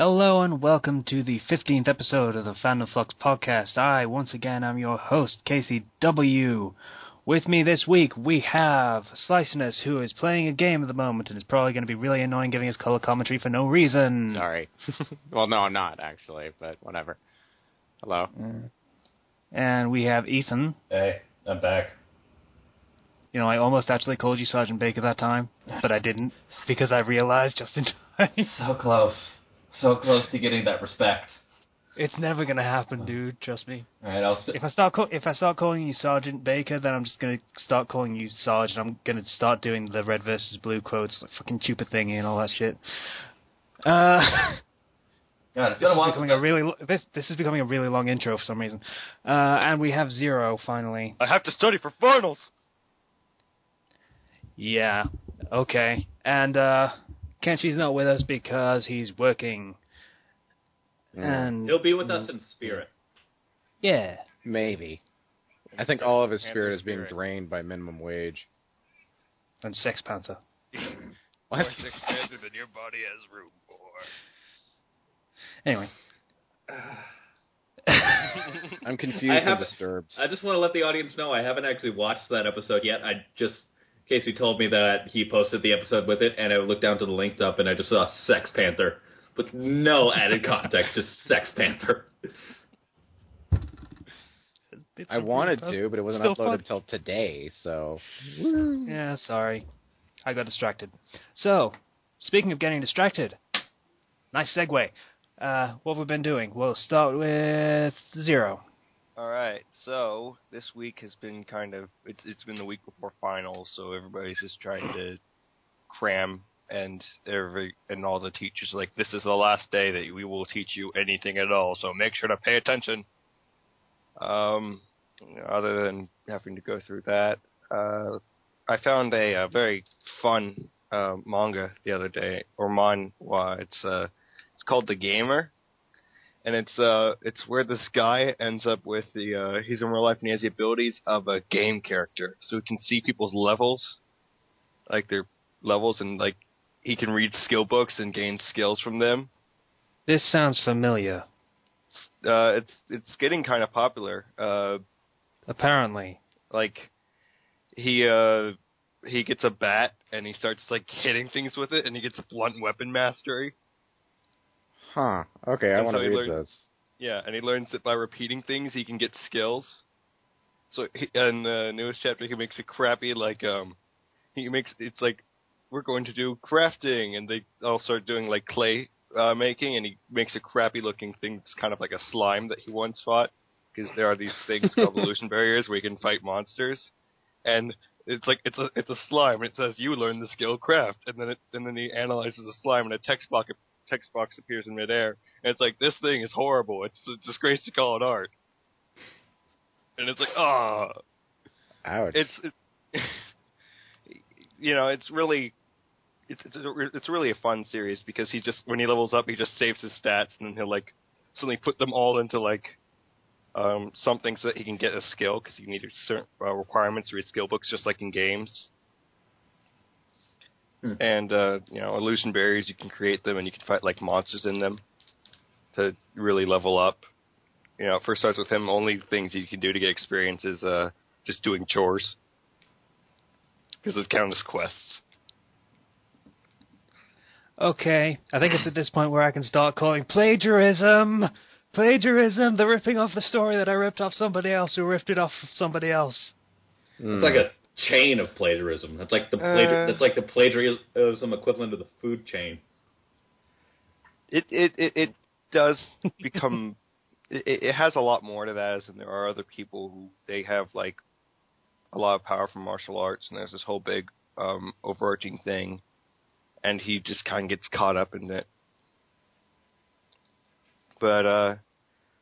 Hello and welcome to the 15th episode of the Fandom Flux podcast. I, once again, am your host, Casey W. With me this week, we have Sliciness, who is playing a game at the moment and is probably going to be really annoying giving his color commentary for no reason. Sorry. Well, no, I'm not, actually, but whatever. Hello. And we have Ethan. Hey, I'm back. You know, I almost actually called you Sergeant Baker that time, but I didn't, because I realized just in time. So close. So close to getting that respect. It's never going to happen, dude. Trust me. All right, If I start calling you Sergeant Baker, then I'm just going to start calling you Sarge, and I'm going to start doing the red versus blue quotes, like fucking stupid thingy and all that shit. God, it's this is becoming a really long intro for some reason. And we have Zero, finally. I have to study for finals! Yeah, okay. And Kenshi's not with us because he's working. And he'll be with us in spirit. Yeah. Maybe. I think all of his spirit is being drained by minimum wage. And Sex Panther. What? More Sex Panther than your body has room for. Anyway. I'm confused and disturbed. I just want to let the audience know I haven't actually watched that episode yet. Casey told me that he posted the episode with it, and I looked down to the linked up, and I just saw Sex Panther. With no added context, just Sex Panther. I wanted to, but it wasn't uploaded until today, so... Yeah, sorry. I got distracted. So, speaking of getting distracted, nice segue. What have we been doing? We'll start with Zero. Alright, so this week has been it's been the week before finals, so everybody's just trying to cram, and all the teachers are like, this is the last day that we will teach you anything at all, so make sure to pay attention. Other than having to go through that, I found a very fun manga the other day, or manhwa. It's called The Gamer. And it's where this guy ends up with he's in real life and he has the abilities of a game character. So he can see people's levels, like their levels, and like he can read skill books and gain skills from them. This sounds familiar. It's getting kind of popular. Apparently. Like he gets a bat and he starts like hitting things with it, and he gets blunt weapon mastery. Huh. Okay, I want to read this. Yeah, and he learns that by repeating things, he can get skills. So in the newest chapter, he makes a crappy, it's like, we're going to do crafting, and they all start doing, like, clay making, and he makes a crappy-looking thing. It's kind of like a slime that he once fought, because there are these things called illusion barriers where you can fight monsters, and it's like, it's a slime, and it says, you learn the skill craft, and then he analyzes the slime, and a text box appears in midair, and it's like, this thing is horrible. It's a disgrace to call it art. And it's like, ah, ouch. It's really, it's really a fun series because he just, when he levels up, he just saves his stats, and then he'll like suddenly put them all into like something so that he can get a skill, because you need certain requirements to read skill books, just like in games. And, illusion barriers, you can create them, and you can fight, like, monsters in them to really level up. You know, it first starts with him, only things you can do to get experience is just doing chores. Because it's counted as quests. Okay, I think it's at this point where I can start calling plagiarism! Plagiarism! The ripping off the story that I ripped off somebody else who ripped it off somebody else. It's like a chain of plagiarism. That's like the plagiarism equivalent of the food chain. It does become it has a lot more to that, as in there are other people who they have like a lot of power from martial arts, and there's this whole big overarching thing, and he just kind of gets caught up in it. But I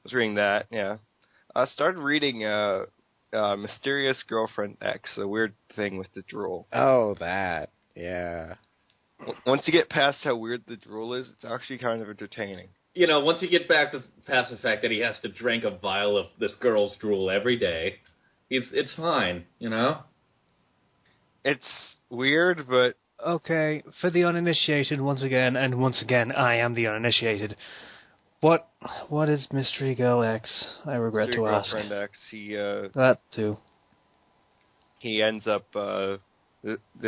was reading that, yeah. I started reading Mysterious Girlfriend X, the weird thing with the drool. Oh, that. Yeah. Once you get past how weird the drool is, it's actually kind of entertaining. You know, once you get past the fact that he has to drink a vial of this girl's drool every day, it's fine, you know? It's weird, but Okay, for the uninitiated once again, and once again, I am the uninitiated. What is Mystery Girl X? I regret Mystery to ask. Girlfriend X, That too. he ends up, there's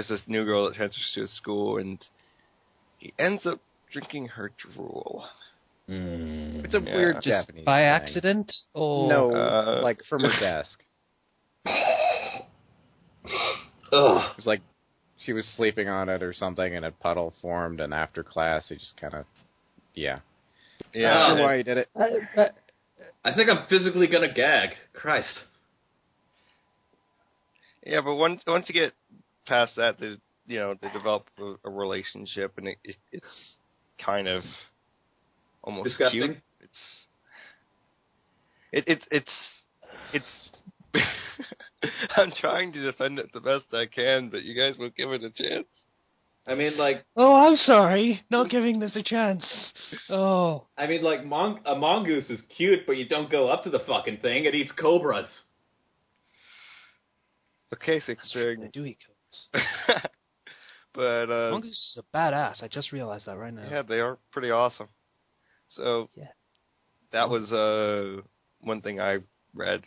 this new girl that transfers to his school, and he ends up drinking her drool. It's a weird Just Japanese by thing. accident? Or No, Uh, like from her desk. Ugh. It's like she was sleeping on it or something, and a puddle formed, and after class, he just kind of, Yeah. Not sure why he did it. I think I'm physically gonna gag. Christ. Yeah, but once you get past that, they develop a relationship, and it's kind of almost Disgusting. cute. It's I'm trying to defend it the best I can, but you guys won't give it a chance. I mean, like, Oh, I'm sorry. Not giving this a chance. Oh. a mongoose is cute, but you don't go up to the fucking thing. It eats cobras. Okay, They thing. do eat cobras. But Mongoose is a badass. I just realized that right now. yeah, they are pretty awesome. So Yeah. that was one thing I read.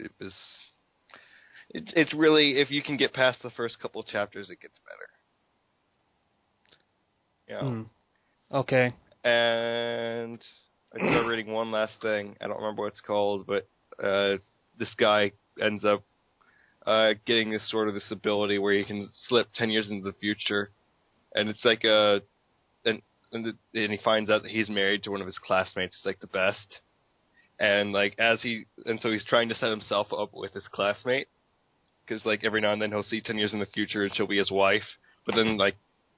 It's really, if you can get past the first couple of chapters, it gets better. Okay. And I started reading one last thing. I don't remember what it's called, but this guy ends up getting this ability where he can slip 10 years into the future, and it's like and he finds out that he's married to one of his classmates, who's like the best, and so he's trying to set himself up with his classmate, because like every now and then he'll see 10 years in the future and she'll be his wife, but then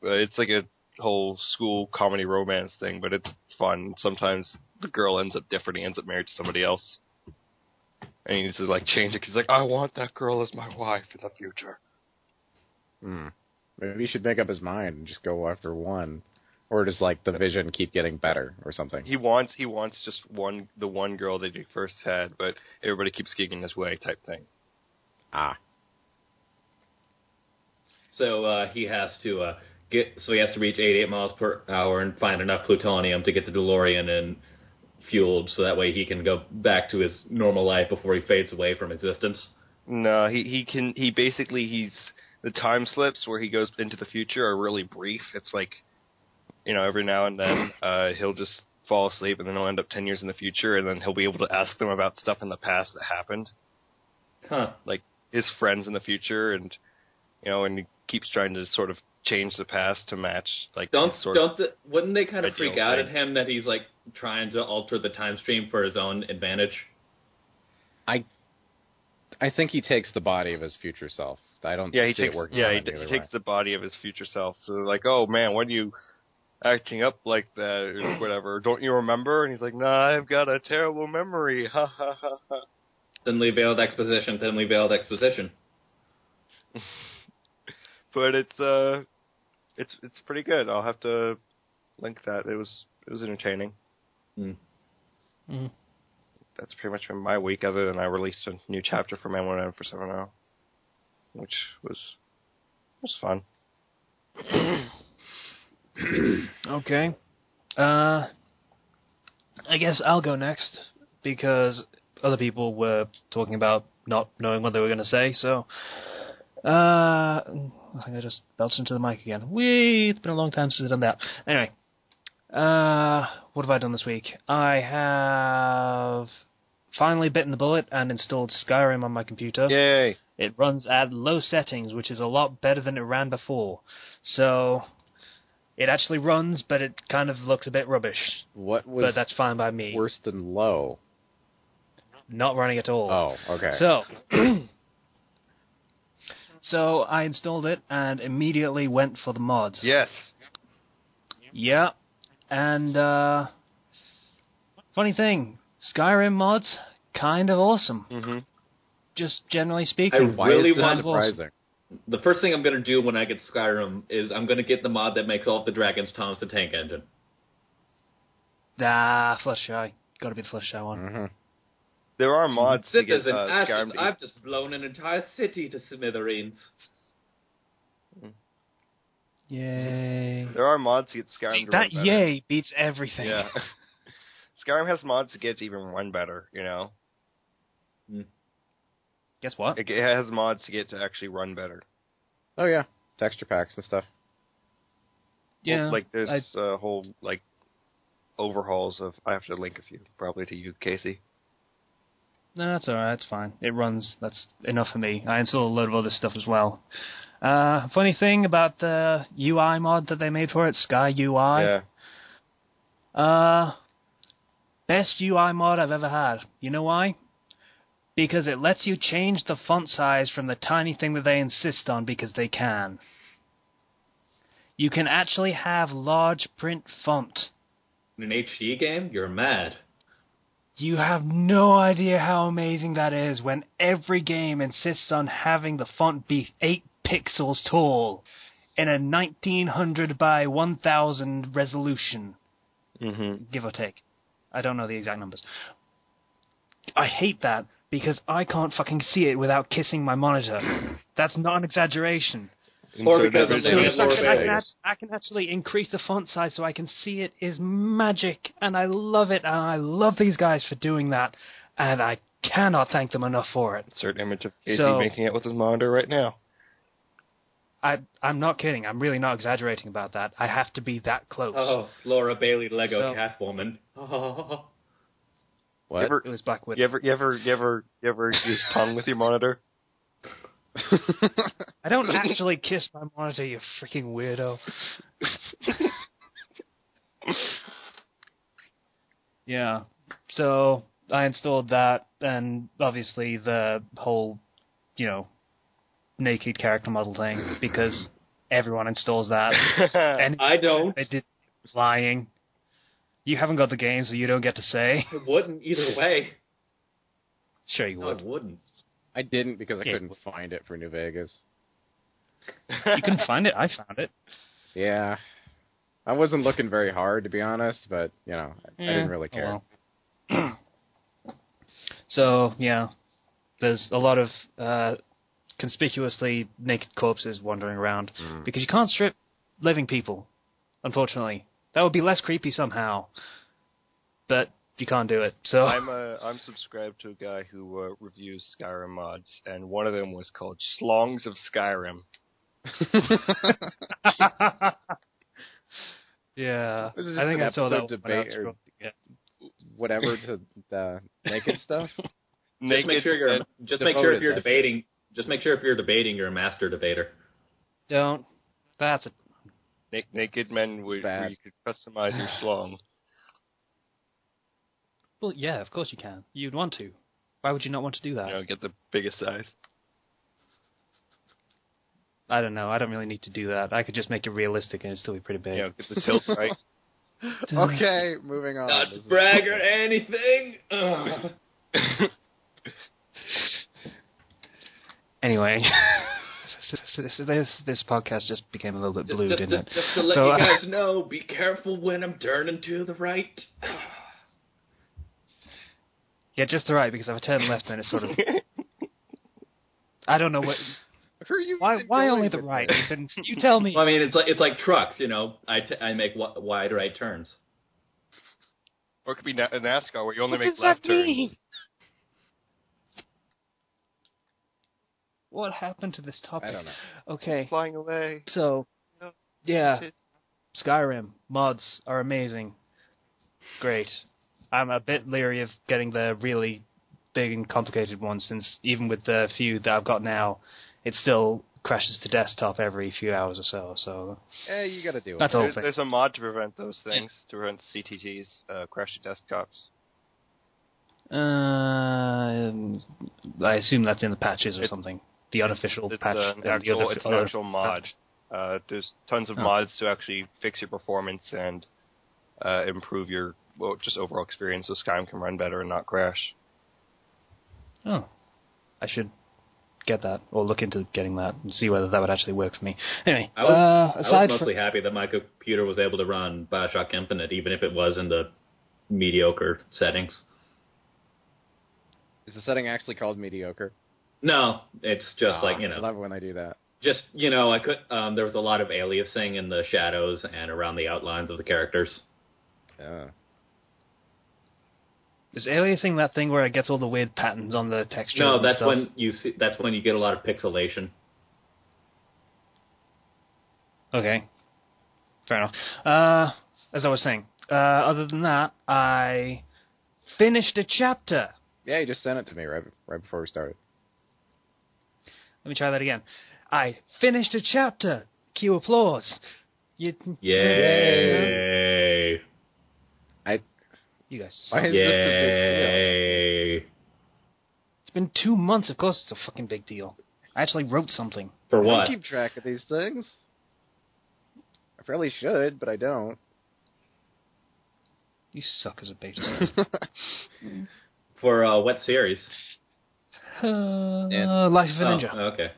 it's like a whole school comedy romance thing, but it's fun. Sometimes the girl ends up different. He ends up married to somebody else, and he needs to change it because he's like, I want that girl as my wife in the future. Maybe he should make up his mind and just go after one, or does the vision keep getting better or something? He wants just the one girl that he first had, but everybody keeps getting in his way type thing. So he has to he has to reach 88 miles per hour and find enough plutonium to get the DeLorean and fueled, so that way he can go back to his normal life before he fades away from existence. No, he's the time slips where he goes into the future are really brief. It's every now and then he'll just fall asleep and then he'll end up 10 years in the future, and then he'll be able to ask them about stuff in the past that happened. Huh. Like his friends in the future, and and he keeps trying to sort of change the past to match wouldn't they kind of freak out thing. at him that he's trying to alter the time stream for his own advantage? I think he takes the body of his future self. I don't see it working. He takes the body of his future self. So they're like, oh man, when are you acting up like that or whatever? Don't you remember? And he's like, nah, I've got a terrible memory. Ha ha ha ha. Thinly veiled exposition. But it's pretty good. I'll have to link that. It was entertaining. That's pretty much been my week, other than I released a new chapter for Man 1M for 7.0, which was fun. Okay. I guess I'll go next, because other people were talking about not knowing what they were going to say, so I think I just belched into the mic again. It's been a long time since I've done that. Anyway, what have I done this week? I have finally bitten the bullet and installed Skyrim on my computer. Yay! It runs at low settings, which is a lot better than it ran before. So it actually runs, but it kind of looks a bit rubbish. But that's fine by me. Worse than low? Not running at all. Oh, okay. So I installed it and immediately went for the mods. Yes. Yeah. And funny thing, Skyrim mods, kind of awesome. Mm-hmm. Just generally speaking. I really want surprising. The first thing I'm going to do when I get Skyrim is I'm going to get the mod that makes all of the dragons Tom's the Tank Engine. Fluttershy. Gotta be the Fluttershy one. Mm-hmm. There are mods to get Citizen ashes, Skyrim. I've just blown an entire city to smithereens. Yay. There are mods to get Skyrim See, to that run better. yay beats everything. Yeah. Skyrim has mods to get it to even run better, Guess what? It has mods to get it to actually run better. Oh yeah, texture packs and stuff. Yeah. Well, there's a whole, overhauls of... I have to link a few, probably to you, Casey. No, that's alright, that's fine. It runs, that's enough for me. I installed a load of other stuff as well. Funny thing about the UI mod that they made for it, Sky UI. Yeah. Best UI mod I've ever had. You know why? Because it lets you change the font size from the tiny thing that they insist on because they can. You can actually have large print font. In an HD game, you're mad. You have no idea how amazing that is when every game insists on having the font be 8 pixels tall in a 1900 by 1000 resolution. Mm-hmm. Give or take. I don't know the exact numbers. I hate that because I can't fucking see it without kissing my monitor. That's not an exaggeration. Or because there's they no have more space. I can actually increase the font size so I can see it is magic, and I love it, and I love these guys for doing that, and I cannot thank them enough for it. Insert image of Casey making it with his monitor right now. I'm not kidding. I'm really not exaggerating about that. I have to be that close. Oh, Laura Bailey Lego Catwoman. Oh. What? It was Black Widow. You ever use tongue with your monitor? I don't actually kiss my monitor, you freaking weirdo. Yeah. So I installed that, and obviously the whole, naked character model thing, because everyone installs that. And I don't. I did lying. You haven't got the game, so you don't get to say. It wouldn't either way. Sure you No, would. it wouldn't. I didn't because I couldn't find it for New Vegas. You couldn't find it? I found it. Yeah. I wasn't looking very hard, to be honest, but, I didn't really care. Well. So, yeah, there's a lot of conspicuously naked corpses wandering around, because you can't strip living people, unfortunately. That would be less creepy somehow, but you can't do it. So I'm subscribed to a guy who reviews Skyrim mods, and one of them was called Schlongs of Skyrim. Yeah, This is I think I just saw an that episode when I debate was or scrolling. whatever to the naked stuff. Just make sure you're. Just make sure if you're debating. Just make sure if you're debating, you're a master debater. Don't. That's a... Naked men where you could customize your schlong. Well, yeah, of course you can. You'd want to. Why would you not want to do that? Get the biggest size. I don't know. I don't really need to do that. I could just make it realistic and it'd still be pretty big. Get the tilt right. Okay, moving on. Not to brag or anything. Anyway, this podcast just became a little bit blue, didn't it? Just to let you guys know, be careful when I'm turning to the right. Yeah, just the right, because if I turn left, then it's sort of... I don't know what... Why only the right? You tell me. Well, I mean, it's like trucks, I make wide right turns. Or it could be a NASCAR where you only What make does left that turns. mean? What happened to this topic? I don't know. Okay. It's flying away. So, yeah, Skyrim mods are amazing. Great. I'm a bit leery of getting the really big and complicated ones, since even with the few that I've got now, it still crashes to desktop every few hours or so. So, Yeah, you gotta do it. that's all. There's a mod to prevent those things, to prevent CTTs, crashing desktops. I assume that's in the patches or something. The unofficial patch. It's an actual mod. There's tons of mods to actually fix your performance and improve your just overall experience so Skyrim can run better and not crash. Oh. I should get that, or look into getting that, and see whether that would actually work for me. Anyway, I was mostly happy that my computer was able to run Bioshock Infinite, even if it was in the mediocre settings. Is the setting actually called mediocre? No, it's just I love it when they do that. Just, I could. There was a lot of aliasing in the shadows and around the outlines of the characters. Yeah. Is aliasing that thing where it gets all the weird patterns on the texture? No, and that's stuff? when you see. That's when you get a lot of pixelation. Okay. Fair enough. As I was saying, other than that, I finished a chapter. Yeah, you just sent it to me right before we started. Let me try that again. I finished a chapter. Cue applause. Yay! You guys suck. Why is this a big deal? Yay! It's been 2 months. Of course it's a fucking big deal. I actually wrote something. For I what? don't keep track of these things. I fairly should, but I don't. You suck as a beta. For what series? Life of a Ninja. Oh, okay.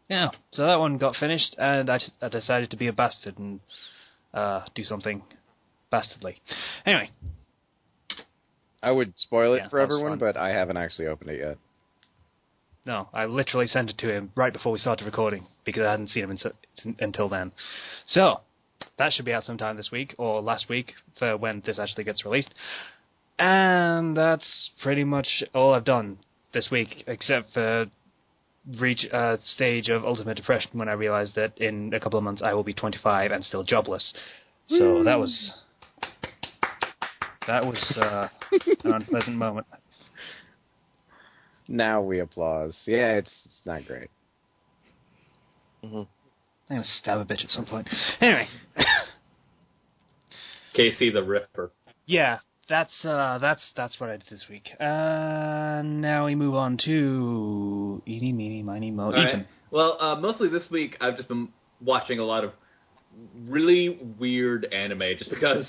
Yeah, so that one got finished, and I decided to be a bastard and do something bastardly. Anyway. I would spoil it Yeah, for that was everyone, fun. but I haven't actually opened it yet. No, I literally sent it to him right before we started recording, because I hadn't seen him until then. So, that should be out sometime this week, or last week, for when this actually gets released. And that's pretty much all I've done this week, except for reach a stage of ultimate depression when I realized that in a couple of months I will be 25 and still jobless. So that was an unpleasant moment. Now we applause. Yeah, it's not great. Mm-hmm. I'm gonna stab a bitch at some point. Anyway, Casey the Ripper. yeah, that's what I did this week. Now we move on to Eeny, Meeny, Miny, Mo. All Ethan. right. Well, mostly this week I've just been watching a lot of really weird anime just because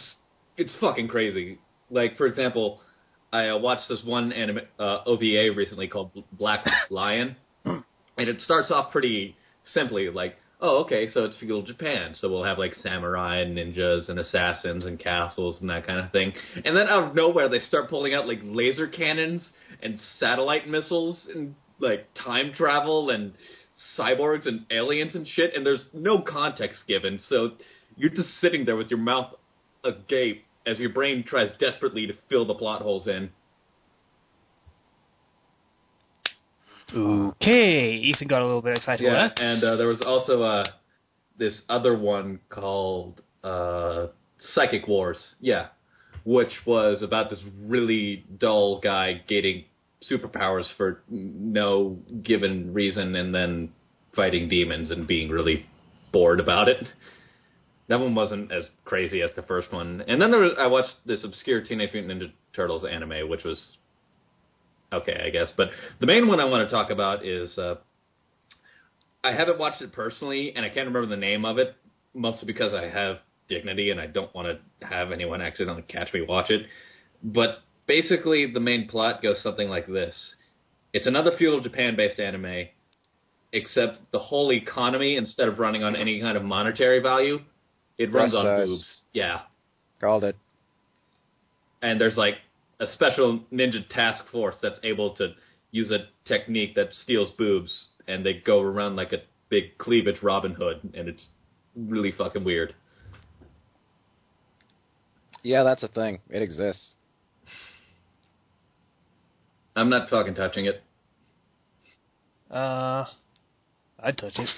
it's fucking crazy. Like, for example, I watched this one anime OVA recently called Black Lion, and it starts off pretty simply, like, oh, okay, so it's feudal Japan, so we'll have, like, samurai and ninjas and assassins and castles and that kind of thing. And then out of nowhere, they start pulling out, like, laser cannons and satellite missiles and, like, time travel and cyborgs and aliens and shit, and there's no context given, so you're just sitting there with your mouth agape as your brain tries desperately to fill the plot holes in. Okay, Ethan got a little bit excited with that. And there was also this other one called Psychic Wars, which was about this really dull guy getting superpowers for no given reason and then fighting demons and being really bored about it. That one wasn't as crazy as the first one. And then I watched this obscure Teenage Mutant Ninja Turtles anime, which was okay, I guess. But the main one I want to talk about is I haven't watched it personally, and I can't remember the name of it, mostly because I have dignity and I don't want to have anyone accidentally catch me watch it. But basically, the main plot goes something like this. It's another feudal Japan-based anime, except the whole economy, instead of running on any kind of monetary value, it runs on boobs. Yeah. Called it. And there's like a special ninja task force that's able to use a technique that steals boobs, and they go around like a big cleavage Robin Hood, and it's really fucking weird. Yeah, that's a thing. It exists. I'm not fucking touching it. I'd touch it.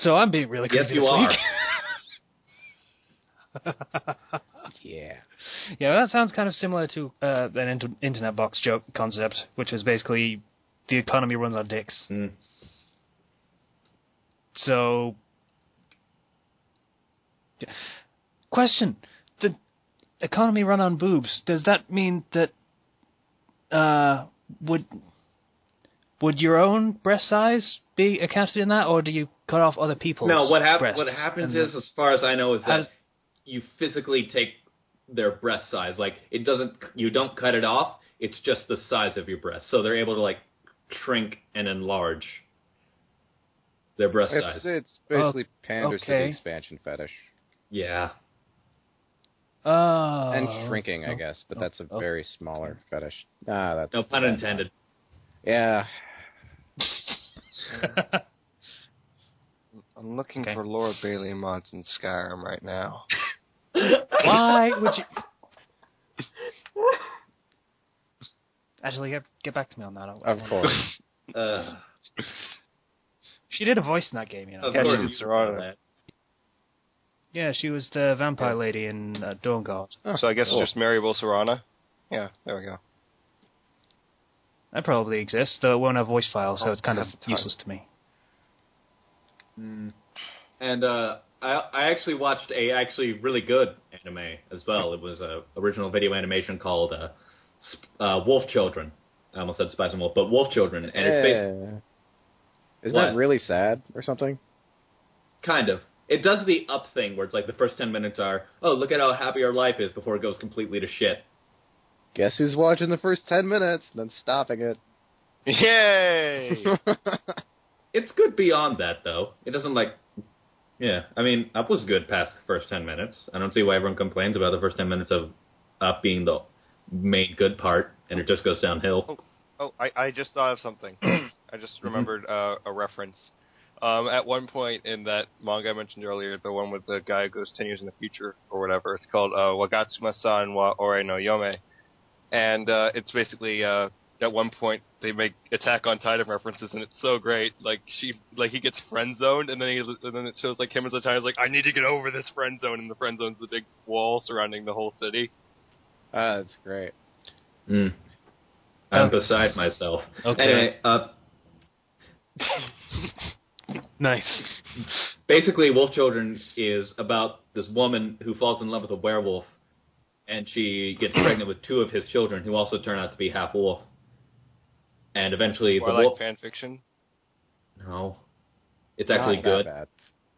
So I'm being really crazy Yes, you this are. week. Yeah. Yeah, that sounds kind of similar to an internet box joke concept, which is basically the economy runs on dicks. Mm. So, question: the economy run on boobs? Does that mean that would your own breast size be accounted in that, or do you cut off other people's? No, what breasts happens and is, as far as I know, is How that you physically take their breast size. Like, you don't cut it off. It's just the size of your breast. So they're able to, like, shrink and enlarge their breast size. It's basically panders to the okay. expansion fetish. Yeah. Oh. And shrinking, I guess, but that's a very smaller fetish. That's No pun intended. Yeah. I'm looking for Laura Bailey mods in Skyrim right now. Why would you... Actually, get back to me on that. Of course. She did a voice in that game, you know. Of Yeah, course she did you Serana. know that. Yeah, she was the vampire lady in Dawn Guard. So I guess cool. it's just Maribel Serana? Yeah, there we go. That probably exists, though it won't have voice files, so it's kind of have the time. useless to me. And I actually watched a actually really good anime as well. It was a original video animation called Wolf Children. I almost said Spice and Wolf, but Wolf Children. And it's based... Isn't What? that really sad or something? Kind of. It does the up thing where it's like the first 10 minutes are, oh, look at how happy our life is before it goes completely to shit. Guess who's watching the first 10 minutes, then stopping it. Yay! It's good beyond that, though. It doesn't like... Yeah, I mean, Up was good past the first 10 minutes. I don't see why everyone complains about the first 10 minutes of Up being the main good part, and it just goes downhill. Oh, I just thought of something. I just remembered a reference. At one point in that manga I mentioned earlier, the one with the guy who goes 10 years in the future or whatever, it's called Wagatsuma-san wa Ore no Yome. And it's basically, at one point, they make Attack on Titan references, and it's so great. Like, he gets friend-zoned, and then it shows, like, him as a Titan's like, I need to get over this friend zone, and the friend zone's the big wall surrounding the whole city. That's great. I'm beside myself. Okay. Anyway, Nice. basically, Wolf Children is about this woman who falls in love with a werewolf, and she gets pregnant with two of his children, who also turn out to be half wolf. And eventually, the Twilight wolf... fan fiction. No. It's actually Not good. that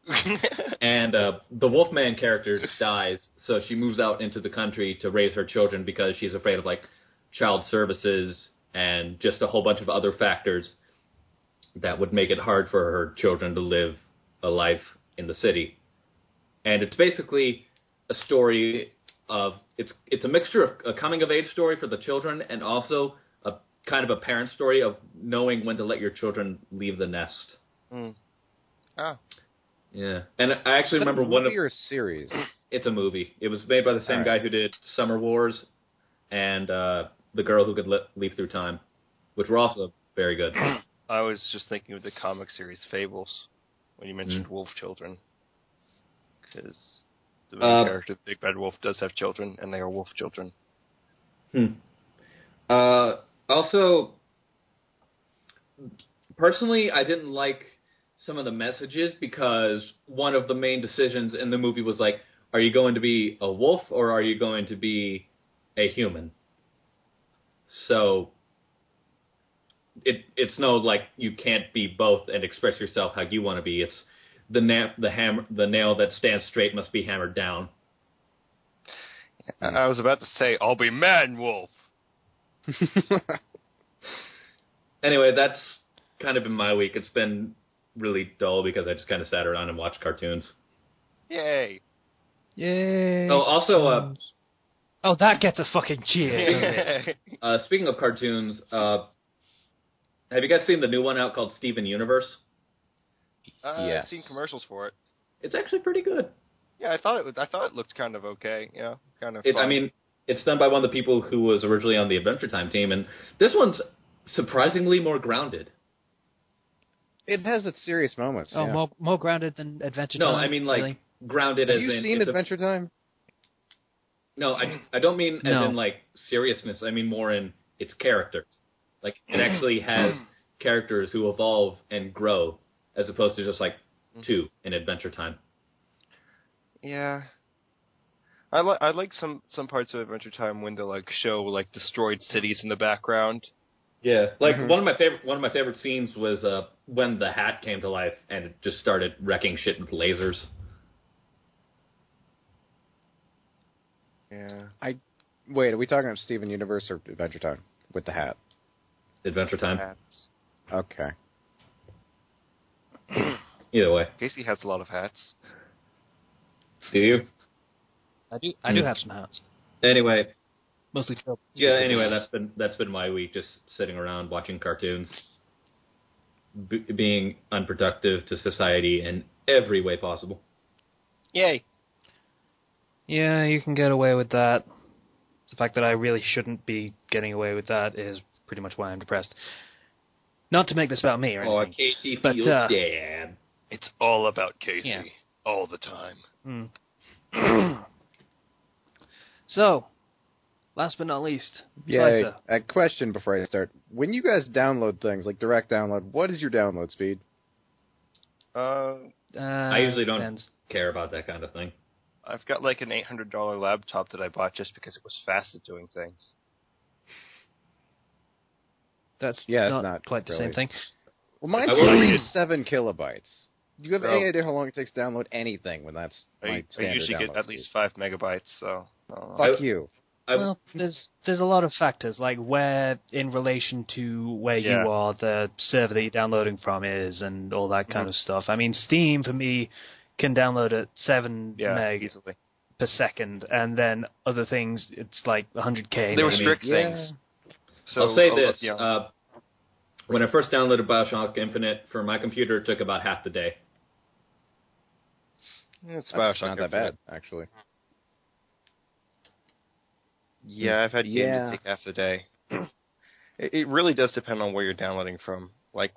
bad. And the Wolfman character dies, so she moves out into the country to raise her children because she's afraid of, like, child services and just a whole bunch of other factors that would make it hard for her children to live a life in the city. And it's basically a story of... It's a mixture of a coming-of-age story for the children and also a kind of a parent story of knowing when to let your children leave the nest. Oh. Yeah, and I actually remember one of... Is it a movie or a series? It's a movie. It was made by the same guy who did Summer Wars and The Girl Who Could Leap Through Time, which were also very good. I was just thinking of the comic series Fables when you mentioned wolf children. Because the main character, Big Bad Wolf, does have children, and they are wolf children. Also, personally, I didn't like some of the messages because one of the main decisions in the movie was like, are you going to be a wolf or are you going to be a human? So it's no like you can't be both and express yourself how you want to be. It's the nail that stands straight must be hammered down. I was about to say, I'll be Man Wolf. Anyway, that's kind of been my week. It's been really dull because I just kind of sat around and watched cartoons. Yay. Yay. Oh, also, oh, that gets a fucking cheer. speaking of cartoons, have you guys seen the new one out called Steven Universe? Yes. I've seen commercials for it. It's actually pretty good. Yeah, I thought it looked kind of okay. Yeah, kind of. I mean, it's done by one of the people who was originally on the Adventure Time team, and this one's surprisingly more grounded. It has its serious moments. Oh, yeah. more grounded than Adventure Time? No, I mean, like, really? grounded Have as you in... seen Adventure Time? No, I don't mean as No. in, like, seriousness. I mean more in its characters. Like, it actually has characters who evolve and grow, as opposed to just, like, two in Adventure Time. Yeah. I like some parts of Adventure Time when they like show like destroyed cities in the background. Yeah, like one of my favorite scenes was when the hat came to life and it just started wrecking shit with lasers. Yeah. Wait, are we talking about Steven Universe or Adventure Time with the hat? Adventure Time. Hats. Okay. Either way. Casey has a lot of hats. Do you? I do have some hats. Anyway, Mostly tropes. yeah. Anyway, that's been my week, just sitting around watching cartoons, being unproductive to society in every way possible. Yay. Yeah, you can get away with that. The fact that I really shouldn't be getting away with that is pretty much why I'm depressed. Not to make this about me or anything. Oh, Casey but, feels sad. It's all about Casey. Yeah. All the time. So, last but not least, Yay. Slicer. A question before I start. When you guys download things, like direct download, what is your download speed? I usually don't depends. care about that kind of thing. I've got like an $800 laptop that I bought just because it was fast at doing things. That's it's not quite the really. same thing. Well, mine's I will- 37 kilobytes. Do you have any Oh. idea how long it takes to download anything when that's my I standard usually get download at speed? least 5 megabytes, so... Fuck you. Well, there's a lot of factors, like where in relation to where you Yeah. are, the server that you're downloading from is, and all that kind of stuff. I mean, Steam, for me, can download at 7 meg easily. per second, and then other things, it's like 100k. They maybe. restrict Yeah. things. So I'll say a lot- this. yeah. When I first downloaded Bioshock Infinite for my computer, it took about half the day. It's That's Bioshock not that Infinite. bad, actually. Yeah, I've had games Yeah. that take half the day. It really does depend on where you're downloading from. Like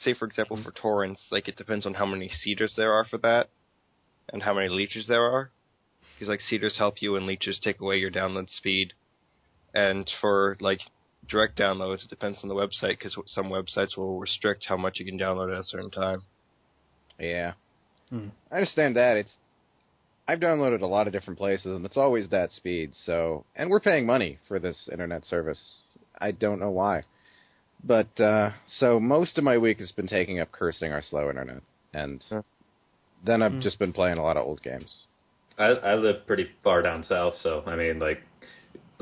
say for example for torrents, like it depends on how many seeders there are for that, and how many leechers there are. Because like seeders help you and leechers take away your download speed. And for like direct downloads, it depends on the website because some websites will restrict how much you can download at a certain time. Yeah. Hmm. I understand that. I've downloaded a lot of different places, and it's always that speed. So, and we're paying money for this internet service. I don't know why. But, so most of my week has been taking up cursing our slow internet. And then I've just been playing a lot of old games. I live pretty far down south, so, I mean, like,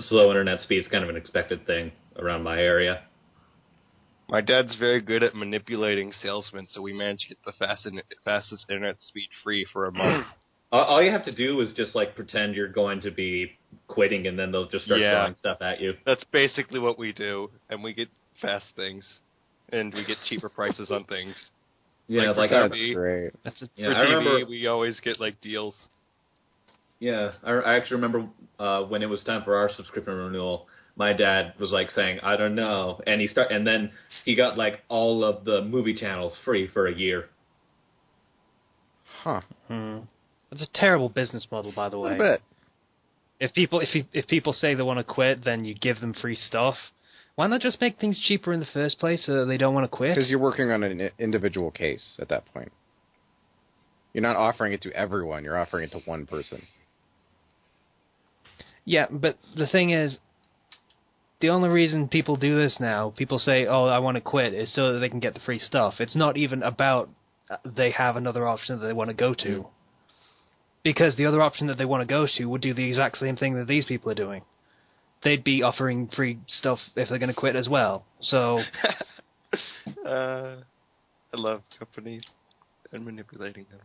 slow internet speed is kind of an expected thing around my area. My dad's very good at manipulating salesmen, so we managed to get the fastest internet speed free for a month. All you have to do is just, like, pretend you're going to be quitting, and then they'll just start throwing stuff at you. That's basically what we do, and we get fast things, and we get cheaper prices on things. Yeah, Like, like, for That's TV. great. That's a, yeah, For I TV, remember. we always get, like, deals. Yeah, I actually remember when it was time for our subscription renewal. My dad was like saying, "I don't know," and then he got like all of the movie channels free for a year. Huh. It's a terrible business model, by the A way. little bit. If people say they want to quit, then you give them free stuff. Why not just make things cheaper in the first place so that they don't want to quit? Because you're working on an individual case at that point. You're not offering it to everyone. You're offering it to one person. Yeah, but the thing is, the only reason people do this now, people say, "Oh, I want to quit," is so that they can get the free stuff. It's not even about they have another option that they want to go to. Because the other option that they want to go to would do the exact same thing that these people are doing. They'd be offering free stuff if they're going to quit as well. So, I love companies and manipulating them.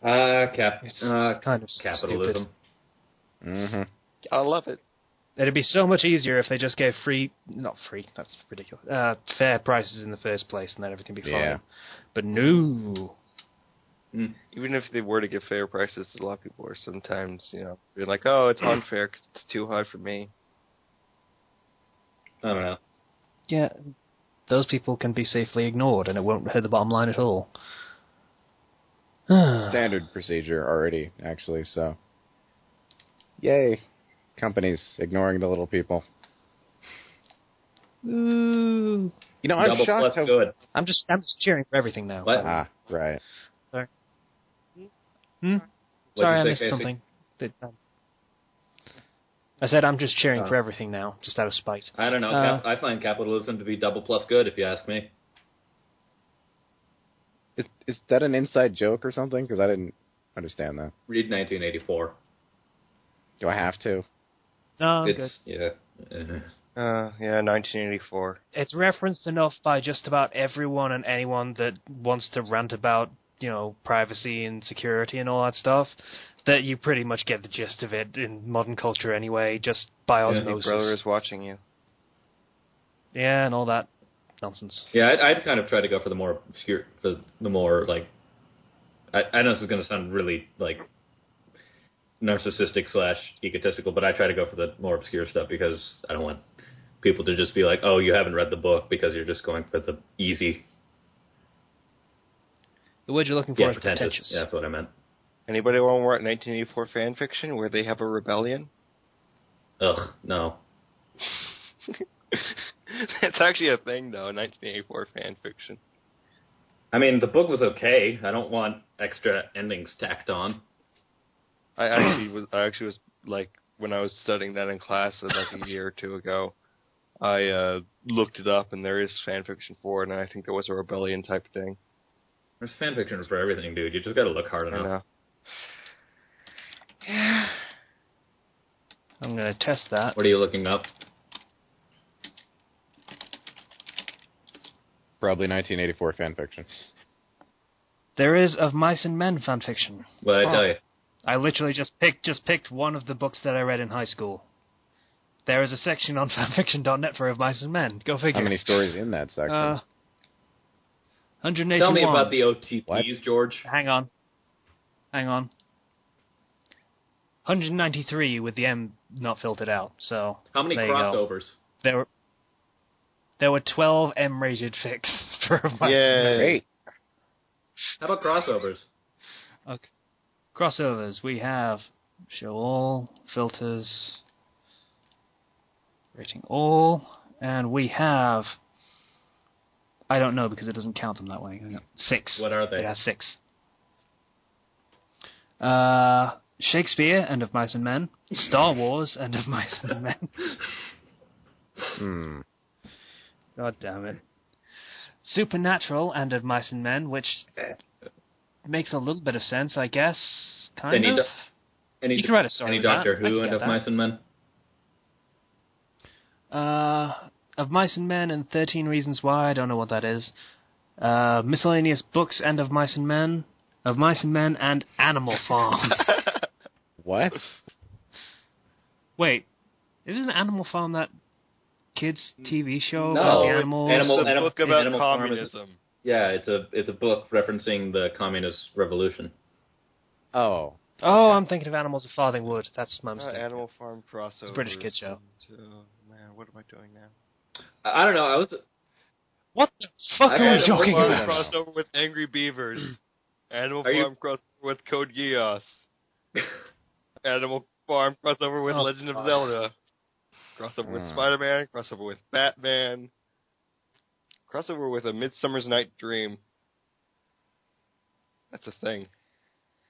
it's kind of Capitalism. stupid. Mm-hmm. I love it. It'd be so much easier if they just gave not free, that's ridiculous, fair prices in the first place, and then everything would be fine. Yeah. But no. Even if they were to give fair prices, a lot of people are sometimes, being like, "Oh, it's unfair because it's too high for me." I don't know. Yeah, those people can be safely ignored, and it won't hurt the bottom line at all. Standard procedure already, actually, so. Yay. Companies ignoring the little people. Ooh. You know, I'm Double shocked plus how... good. I'm just cheering for everything now. What? Ah, right. Sorry, I say, missed Casey? something. I said I'm just cheering for everything now, just out of spite. I don't know. I find capitalism to be double plus good, if you ask me. Is that an inside joke or something? Because I didn't understand that. Read 1984. Do I have to? No, I'm good. It's yeah. Yeah, 1984. It's referenced enough by just about everyone and anyone that wants to rant about, privacy and security and all that stuff, that you pretty much get the gist of it in modern culture anyway, just by osmosis. Your brother is watching you. Yeah, and all that nonsense. Yeah, I'd kind of try to go for the more obscure, the more, like, I know this is going to sound really, like, narcissistic / egotistical, but I try to go for the more obscure stuff because I don't want people to just be like, oh, you haven't read the book because you're just going for the easy. The word you're looking for is pretentious. pretentious. Yeah, that's what I meant. Anybody want to write 1984 fan fiction where they have a rebellion? Ugh, no. That's actually a thing, though, 1984 fan fiction. I mean, the book was okay. I don't want extra endings tacked on. I actually was like, when I was studying that in class like a year or two ago, I looked it up, and there is fan fiction for it, and I think there was a rebellion type thing. There's fan fiction for everything, dude. You just gotta look hard enough. I know. Yeah. I'm going to test that. What are you looking up? Probably 1984 fanfiction. There is Of Mice and Men fanfiction. What did I tell you? I literally just picked one of the books that I read in high school. There is a section on fanfiction.net for Of Mice and Men. Go figure. How many stories in that section? 181. Tell me about the OTPs, What? George. Hang on. 193 with the M not filtered out. So How many there you go. crossovers? There were 12 M-rated fics for Of Mice and Men. Great. How about crossovers? Okay. Crossovers. We have show all, filters, rating all, and we have, I don't know because it doesn't count them that way. 6. What are they? It has 6. Shakespeare and Of Mice and Men. Star Wars and Of Mice and Men. God damn it. Supernatural and Of Mice and Men, which makes a little bit of sense, I guess. Kind of. You can write a story Any with Doctor that. Who I and can Of get Mice and Men? Of Mice and Men and 13 Reasons Why, I don't know what that is. Miscellaneous Books and Of Mice and Men. Of Mice and Men and Animal Farm. What? Wait, isn't Animal Farm that kids' TV show No, about the it's animals? It's a book about Animal Farm communism. Yeah, it's a book referencing the communist revolution. Oh. Oh, I'm thinking of Animals of Farthing Wood. That's my mistake. Animal Farm crossover. It's a British kids show. Man, what am I doing now? I don't know. What the fuck I are we don't talking know. about? Crossover with Angry Beavers. Animal Are you- Farm crossover with Code Geass. Animal Farm crossover with Oh, Legend of God. Zelda. Crossover with Spider-Man. Crossover with Batman. Crossover with A Midsummer's Night Dream. That's a thing.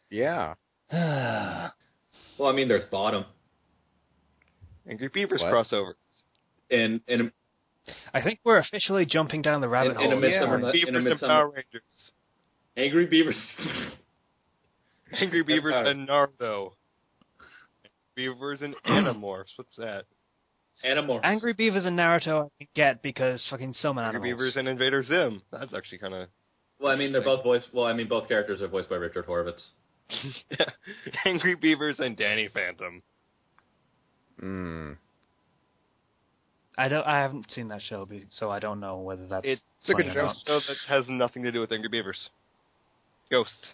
Yeah. Well, I mean, there's Bottom. Angry Beavers What? crossovers. In I think we're officially jumping down the rabbit In hole. a Midsummer Angry in a Beavers and Midsummer- Power Rangers. Angry Beavers. Angry Beavers Power. and Naruto. Beavers and Animorphs. What's that? Animal. Angry Beavers and Naruto I can get because fucking summon Angry animals. Beavers and Invader Zim. That's actually kind of... Well, I mean, they're both voiced. Well, I mean, both characters are voiced by Richard Horvitz. Angry Beavers and Danny Phantom. I haven't seen that show, so I don't know whether that's It's a funny good or show. not. So that has nothing to do with Angry Beavers. Ghosts.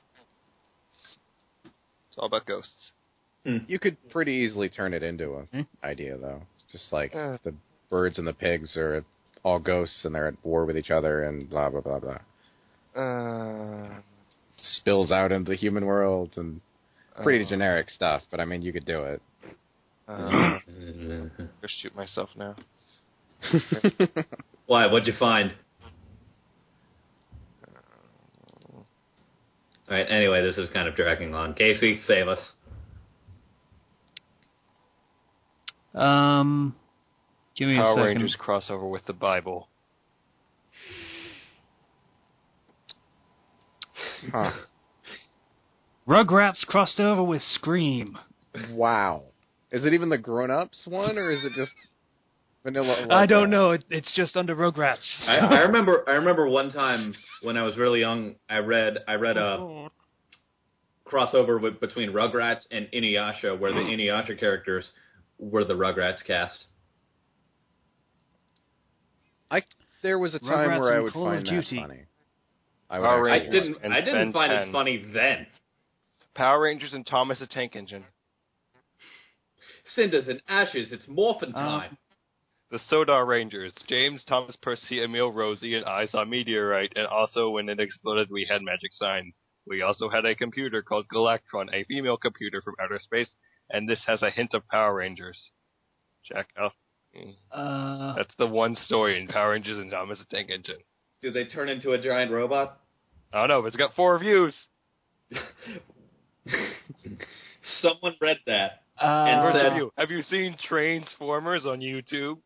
It's all about ghosts. You could pretty easily turn it into an idea, though. Just like the birds and the pigs are all ghosts and they're at war with each other and blah, blah, blah, blah. Spills out into the human world and pretty generic stuff, but I mean, you could do it. Go shoot myself now. Why? What'd you find? All right. Anyway, this is kind of dragging on. Casey, save us. Give me a Power second. Rangers crossover with the Bible. Huh. Rugrats crossed over with Scream. Wow. Is it even the grown-ups one, or is it just vanilla? I don't know. It's just under Rugrats. I remember one time when I was really young. I read crossover between Rugrats and Inuyasha, where the Inuyasha characters were the Rugrats cast. There was a time Rugrats where I and would Call of find that Duty. funny. Power I Rangers didn't and find 10. it funny then. Power Rangers and Thomas the Tank Engine. Cinders and ashes, it's morphin' time. The Sodar Rangers. James, Thomas, Percy, Emil, Rosie, and I saw Meteorite, and also when it exploded we had magic signs. We also had a computer called Galactron, a female computer from outer space, and this has a hint of Power Rangers. Check out. That's the one story in Power Rangers and Thomas the Tank Engine. Do they turn into a giant robot? I don't know, but it's got 4 reviews. Someone read that. Where's said, the review? Have you seen Transformers on YouTube?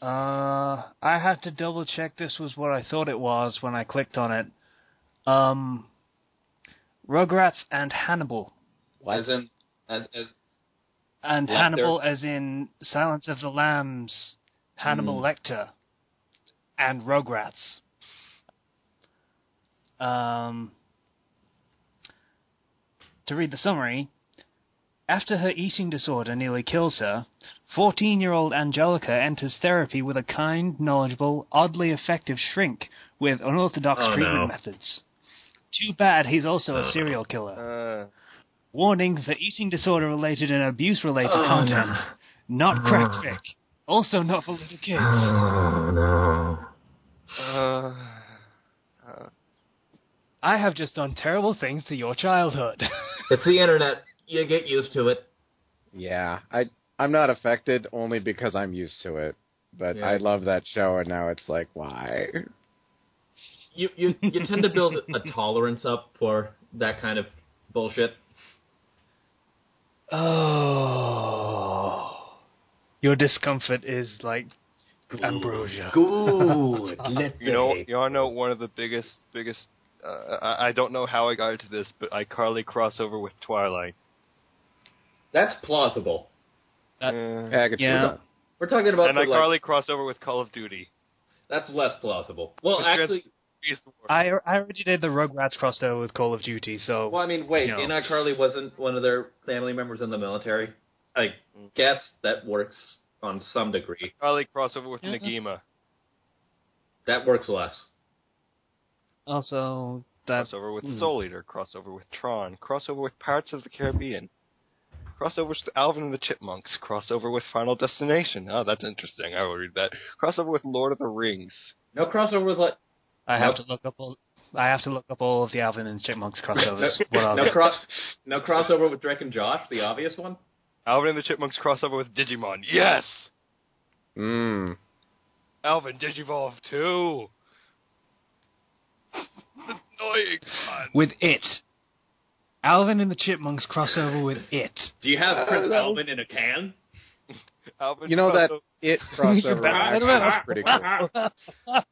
I had to double check this was what I thought it was when I clicked on it. Rugrats and Hannibal. As in, as And Lecter. Hannibal as in Silence of the Lambs, Hannibal Lecter, and Rugrats. To read the summary, after her eating disorder nearly kills her, 14-year-old Angelica enters therapy with a kind, knowledgeable, oddly effective shrink with unorthodox treatment methods. Too bad he's also a serial killer. Warning for eating disorder-related and abuse-related content. Not crack fic. Also not for little kids. Oh, no. I have just done terrible things to your childhood. It's the internet. You get used to it. Yeah, I'm not affected only because I'm used to it. But Yeah. I love that show, and now it's like, why? You tend to build a tolerance up for that kind of bullshit. Oh. Your discomfort is like ambrosia. Good. You all know one of the biggest. I don't know how I got into this, but iCarly crossover with Twilight. That's plausible. Yeah. We're talking about And iCarly crossover with Call of Duty. that's less plausible. Well, With actually, I already did the Rugrats crossover with Call of Duty, so... well, I mean, wait, you know. iCarly wasn't one of their family members in the military? I guess that works on some degree. iCarly crossover with Nagima. That works less. Also, that... Crossover with Soul Eater. Crossover with Tron. Crossover with Pirates of the Caribbean. Crossovers with Alvin and the Chipmunks. Crossover with Final Destination. Oh, that's interesting. I will read that. Crossover with Lord of the Rings. No crossover with like I have to look up all of the Alvin and Chipmunks crossovers. no crossover with Drake and Josh, the obvious one. Alvin and the Chipmunks crossover with Digimon. Yes! Alvin Digivolve 2. Annoying. Man. With It. Alvin and the Chipmunks crossover with It. Do you have Prince Alvin in a can? Alvin You know that crossover- It crossover actually is pretty cool.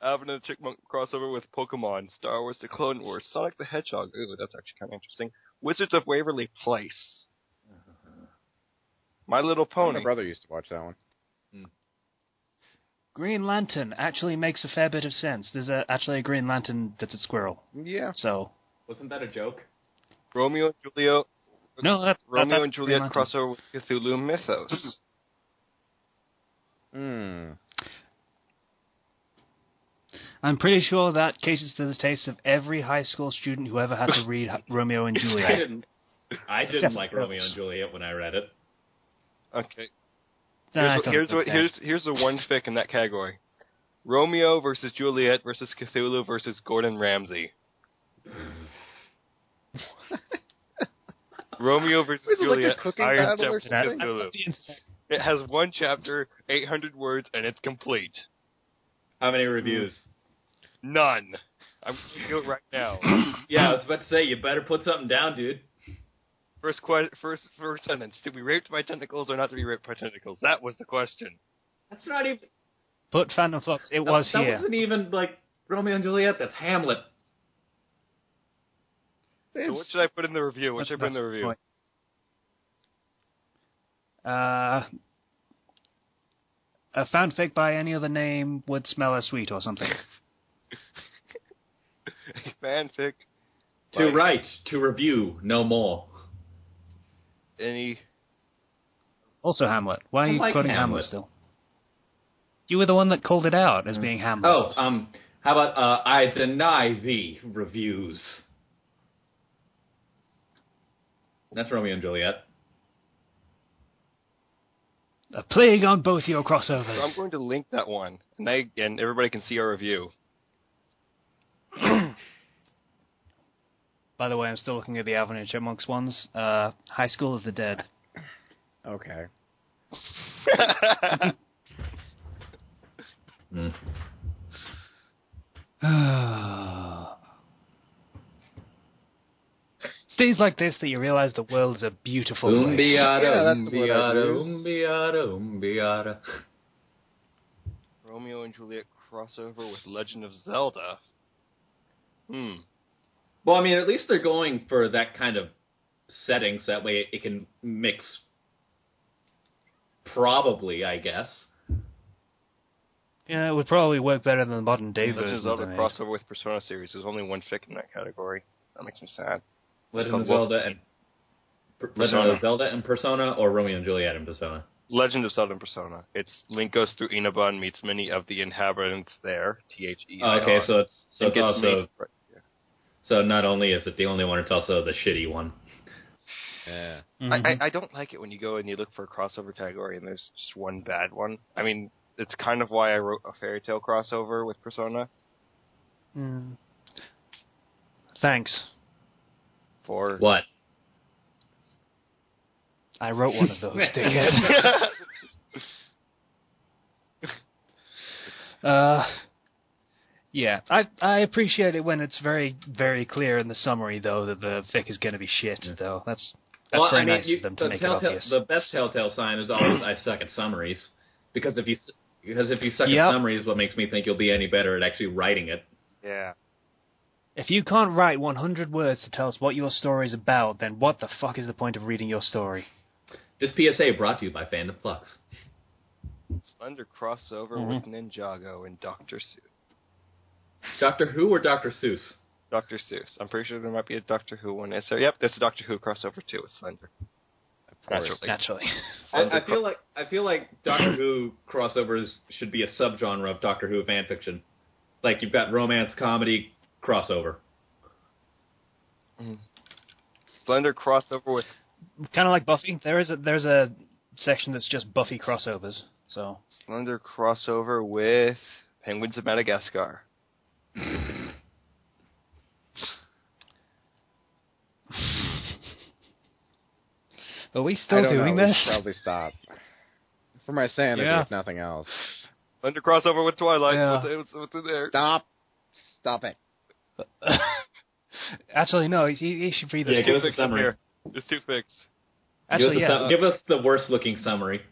Alvin and the Chipmunk crossover with Pokemon, Star Wars The Clone Wars, Sonic the Hedgehog. Ooh, that's actually kind of interesting. Wizards of Waverly Place. My Little Pony. My brother used to watch that one. Green Lantern actually makes a fair bit of sense. There's actually a Green Lantern that's a squirrel. Yeah. So... Wasn't that a joke? Romeo and Juliet. No, that's Romeo and Green Juliet Lantern. crossover with Cthulhu Mythos. I'm pretty sure that caters to the taste of every high school student who ever had to read Romeo and Juliet. I didn't like Romeo and Juliet when I read it. Okay. Nah, Here's the one fic in that category. Romeo versus Juliet versus Cthulhu versus Gordon Ramsay. Romeo versus Was it like a Juliet, cooking Iron battle or Chef and something? Cthulhu. It has one chapter, 800 words, and it's complete. How many reviews? None. I'm going to do it right now. Yeah, I was about to say, you better put something down, dude. First sentence. To be raped by tentacles or not to be raped by tentacles? That was the question. That's not even... But Fandom Flux, it was that here. wasn't even, like, Romeo and Juliet. That's Hamlet. So what should I put in the review? What should I put in the review? A fanfic by any other name would smell as sweet or something. fanfic. To Like, write, to review, no more. Any... Also Hamlet. Why are I you like quoting Hamlet. Hamlet still? You were the one that called it out as being Hamlet. Oh, how about I deny thee reviews? That's Romeo and Juliet. A plague on both your crossovers. So I'm going to link that one, and everybody can see our review. By the way, I'm still looking at the Alvin and Chipmunks ones. High School of the Dead. Okay. Mm. It's days like this that you realize the world is a beautiful place. Umbiata, Yeah, that's the word I umbiata, use. umbiata, umbiata. Romeo and Juliet crossover with Legend of Zelda. Well, I mean, at least they're going for that kind of settings. That way it can mix, probably, I guess. Yeah, it would probably work better than the modern day Legend of version. Zelda crossover with Persona series. There's only one fic in that category. That makes me sad. Legend called of Zelda and Persona. Legend of Zelda and Persona, or Romeo and Juliet and Persona. Legend of Zelda and Persona. Link goes through Inaba and meets many of the inhabitants there. THEIR. Oh, okay, so it's And gets also me- so not only is it the only one, it's also the shitty one. Yeah. I don't like it when you go and you look for a crossover category and there's just one bad one. I mean, it's kind of why I wrote a fairy tale crossover with Persona. Thanks. For What? I wrote one of those, dickhead. Yeah, I appreciate it when it's very, very clear in the summary, though, that the fic is going to be shit, though. That's Well, very I mean, nice of them to make it obvious. the best telltale sign is always I suck at summaries, because if you suck Yep. at summaries, what makes me think you'll be any better at actually writing it? yeah. If you can't write 100 words to tell us what your story is about, then what the fuck is the point of reading your story? This PSA brought to you by Fandom Flux. Slender crossover with Ninjago and Dr. Seuss. Doctor Who or Dr. Seuss? Dr. Seuss. I'm pretty sure there might be a Doctor Who one. Is there? Yep, there's a Doctor Who crossover too with Slender. Naturally. I feel like Doctor Who crossovers should be a subgenre of Doctor Who fanfiction. Like you've got romance, comedy, crossover. Slender crossover with Kind of like Buffy. There's a section that's just Buffy crossovers. So Slender crossover with Penguins of Madagascar. are we still I don't doing know. We this? should probably stop. For my sanity, Yeah. if nothing else. Slender crossover with Twilight. Yeah. What's in there? Stop it. Actually, no. He should read this. Yeah, give us a Fix up summary. here. There's two fix. Actually, yeah. Give us the worst looking summary.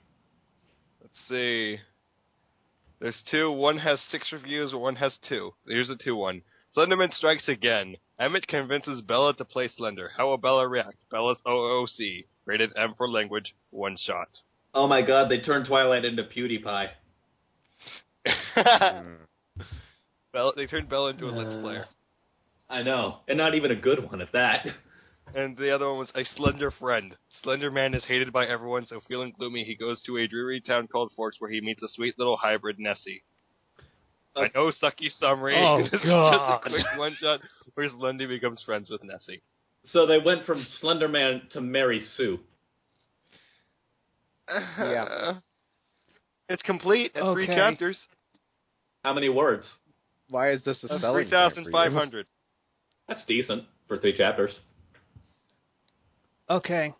Let's see. There's two. One has 6 reviews, one has 2. Here's the 2-1. Slenderman strikes again. Emmett convinces Bella to play Slender. How will Bella react? Bella's OOC. Rated M for language. 1 shot. Oh my god, they turned Twilight into PewDiePie. They turned Bella into a Let's Player. I know. And not even a good one at that. And the other one was a Slender Friend. Slender Man is hated by everyone, so feeling gloomy, he goes to a dreary town called Forks where he meets a sweet little hybrid Nessie. I know, sucky summary. Oh, This is God. just a quick one-shot where Slendy becomes friends with Nessie. So they went from Slender Man to Mary Sue. Yeah. It's complete at 3 Okay. chapters. How many words? Why is this a spelling? 3,500. That's decent for 3 chapters. Okay,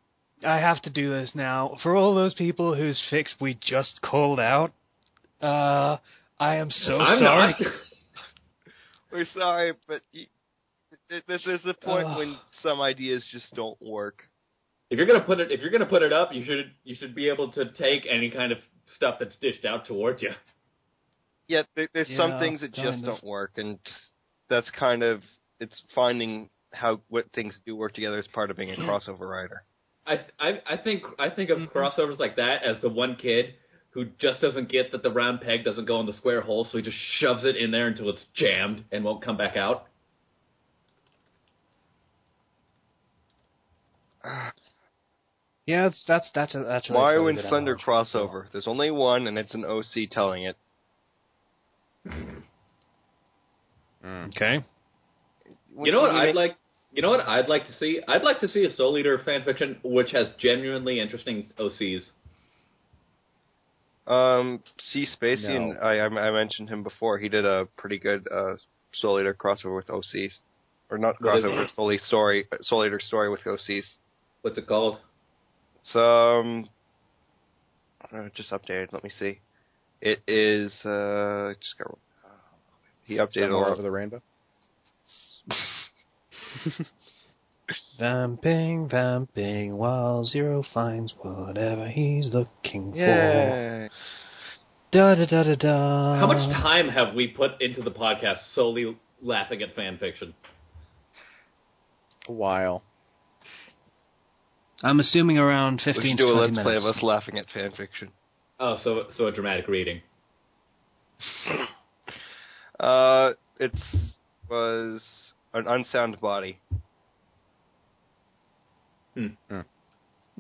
I have to do this now. For all those people whose fix we just called out, I am so I'm sorry. not. We're sorry, but this is the point when some ideas just don't work. If you're gonna put it up, you should be able to take any kind of stuff that's dished out towards you. Yeah, there's some Yeah, things that kind just of. don't work, and that's kind of it's finding what things do work together as part of being a crossover writer. I think of crossovers like that as the one kid who just doesn't get that the round peg doesn't go in the square hole, so he just shoves it in there until it's jammed and won't come back out. Yeah, that's actually Mario really and good Thunder analogy. crossover. There's only one, and it's an OC telling it. Okay. You know what I'd like? You know what I'd like to see? I'd like to see a Soul Eater fanfiction which has genuinely interesting OCs. C. Spacey, and I mentioned him before. He did a pretty good Soul Eater crossover with OCs. Or not crossover, Soul Eater story with OCs. What's it called? It's, just updated. Let me see. It is, he updated all all over the rainbow. Vamping while Zero finds whatever he's looking Yay. for. Da da da da da. How much time have we put into the podcast solely laughing at fan fiction? A while. I'm assuming around 15 We should to do a 20 Let's minutes. Play of us laughing at fanfiction. Oh, so a dramatic reading. It was an unsound body.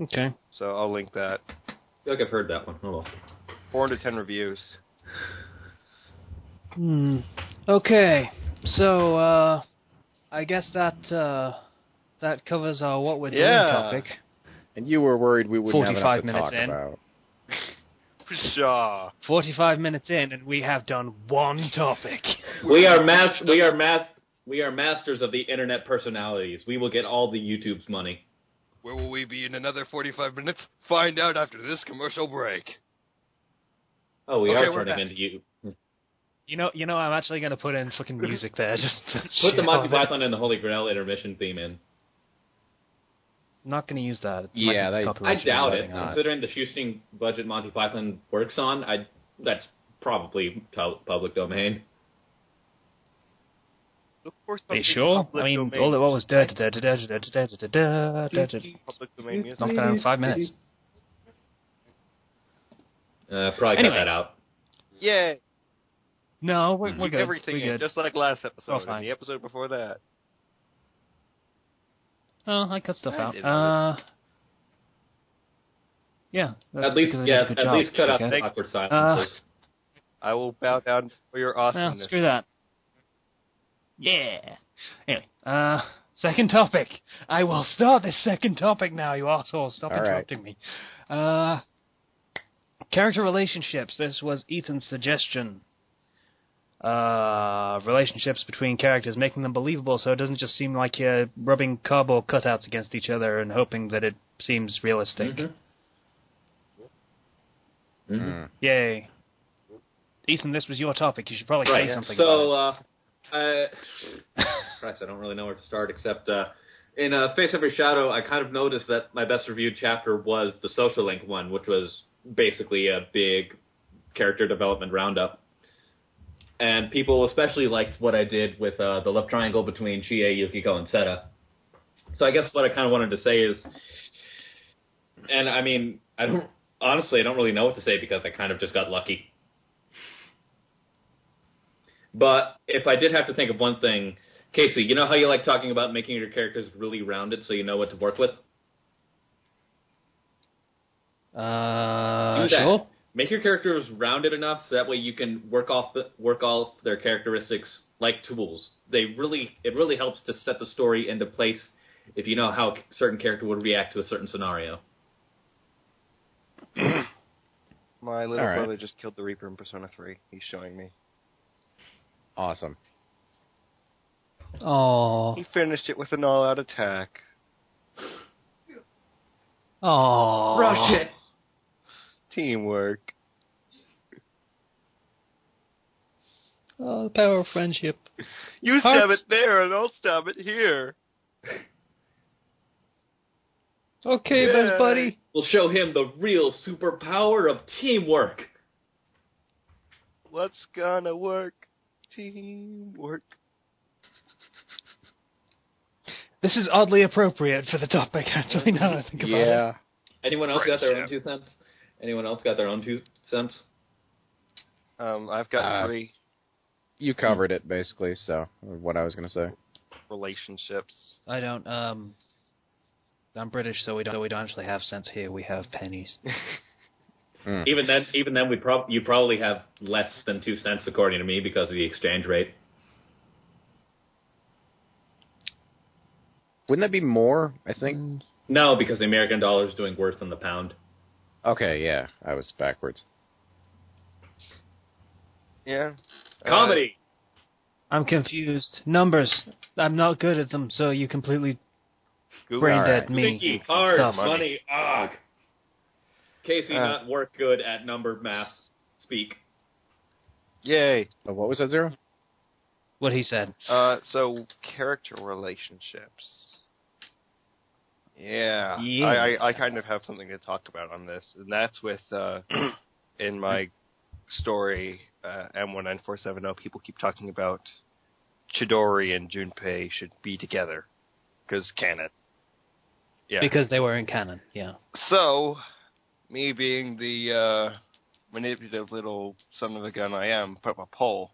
Okay. So I'll link that. I feel like I've heard that one. Oh well. 410 reviews. Okay. So, I guess that covers our what we're doing topic. And you were worried we wouldn't have enough to 45 minutes talk in. about. Pshaw. 45 minutes in, and we have done one topic. We are masters of the internet personalities. We will get all the YouTube's money. Where will we be in another 45 minutes? Find out after this commercial break. Oh, we Okay, are we're turning back. into you. You know, I'm actually going to put in fucking music there. Just Put the Monty Python and the Holy Grail intermission theme in. I'm not going to use that. I doubt it. Considering the shoestring budget Monty Python works on, that's probably public domain. Look for Are you something sure? public I mean, domain. all it was Public domain music. knocked it out in 5 minutes. Probably Anyway. cut that out. Yay! No, we're Keep good. everything we're in, good. just like last episode, Oh, fine. and the episode before that. Oh, I cut stuff I out. didn't notice. Yeah. That's At least, because I did a good job, cut out okay? the awkward silences. I will bow down for your awesomeness. Screw that. Yeah. Anyway, second topic. I will start this second topic now, you assholes. Stop All interrupting me. Character relationships. This was Ethan's suggestion. Relationships between characters, making them believable so it doesn't just seem like you're rubbing cardboard cutouts against each other and hoping that it seems realistic. Yay. Ethan, this was your topic. You should probably say something about it. Christ, I don't really know where to start except in Face Every Shadow, I kind of noticed that my best reviewed chapter was the Social Link one, which was basically a big character development roundup. And people especially liked what I did with the love triangle between Chie, Yukiko, and Seta. So I guess what I kind of wanted to say is, and I mean, I don't really know what to say because I kind of just got lucky. But if I did have to think of one thing, Casey, you know how you like talking about making your characters really rounded so you know what to work with? Do that. Sure. Make your characters rounded enough so that way you can work off their characteristics like tools. It really helps to set the story into place if you know how a certain character would react to a certain scenario. My little All right. brother just killed the Reaper in Persona 3. He's showing me. Awesome. Oh. He finished it with an all-out attack. Oh. Rush it! Teamwork. Oh, the power of friendship. You stab it there, and I'll stab it here. Okay, Yay. best buddy. We'll show him the real superpower of teamwork. What's gonna work? Teamwork. This is oddly appropriate for the topic, actually, now that I think about it. Yeah. Anyone else got their own 2 cents? Anyone else got their own 2 cents? I've got 3 You covered it, basically, so what I was going to say. relationships. I don't I'm British, so we don't actually have cents here. We have pennies. Even then, you probably have less than 2 cents, according to me, because of the exchange rate. Wouldn't that be more, I think? No, because the American dollar is doing worse than the pound. Okay, yeah. I was backwards. Yeah. Comedy! I'm confused. Numbers. I'm not good at them, so you completely brain dead me. Stinky, hard, Stuff. money, ugh. Casey not work good at number math speak. Yay. Oh, what was that, Zero? What he said. So, character relationships. Yeah. I kind of have something to talk about on this, and that's with, in my story, M19470, people keep talking about Chidori and Junpei should be together, because canon. Yeah. Because they were in canon, yeah. So, me being the manipulative little son of a gun I am, put up a poll.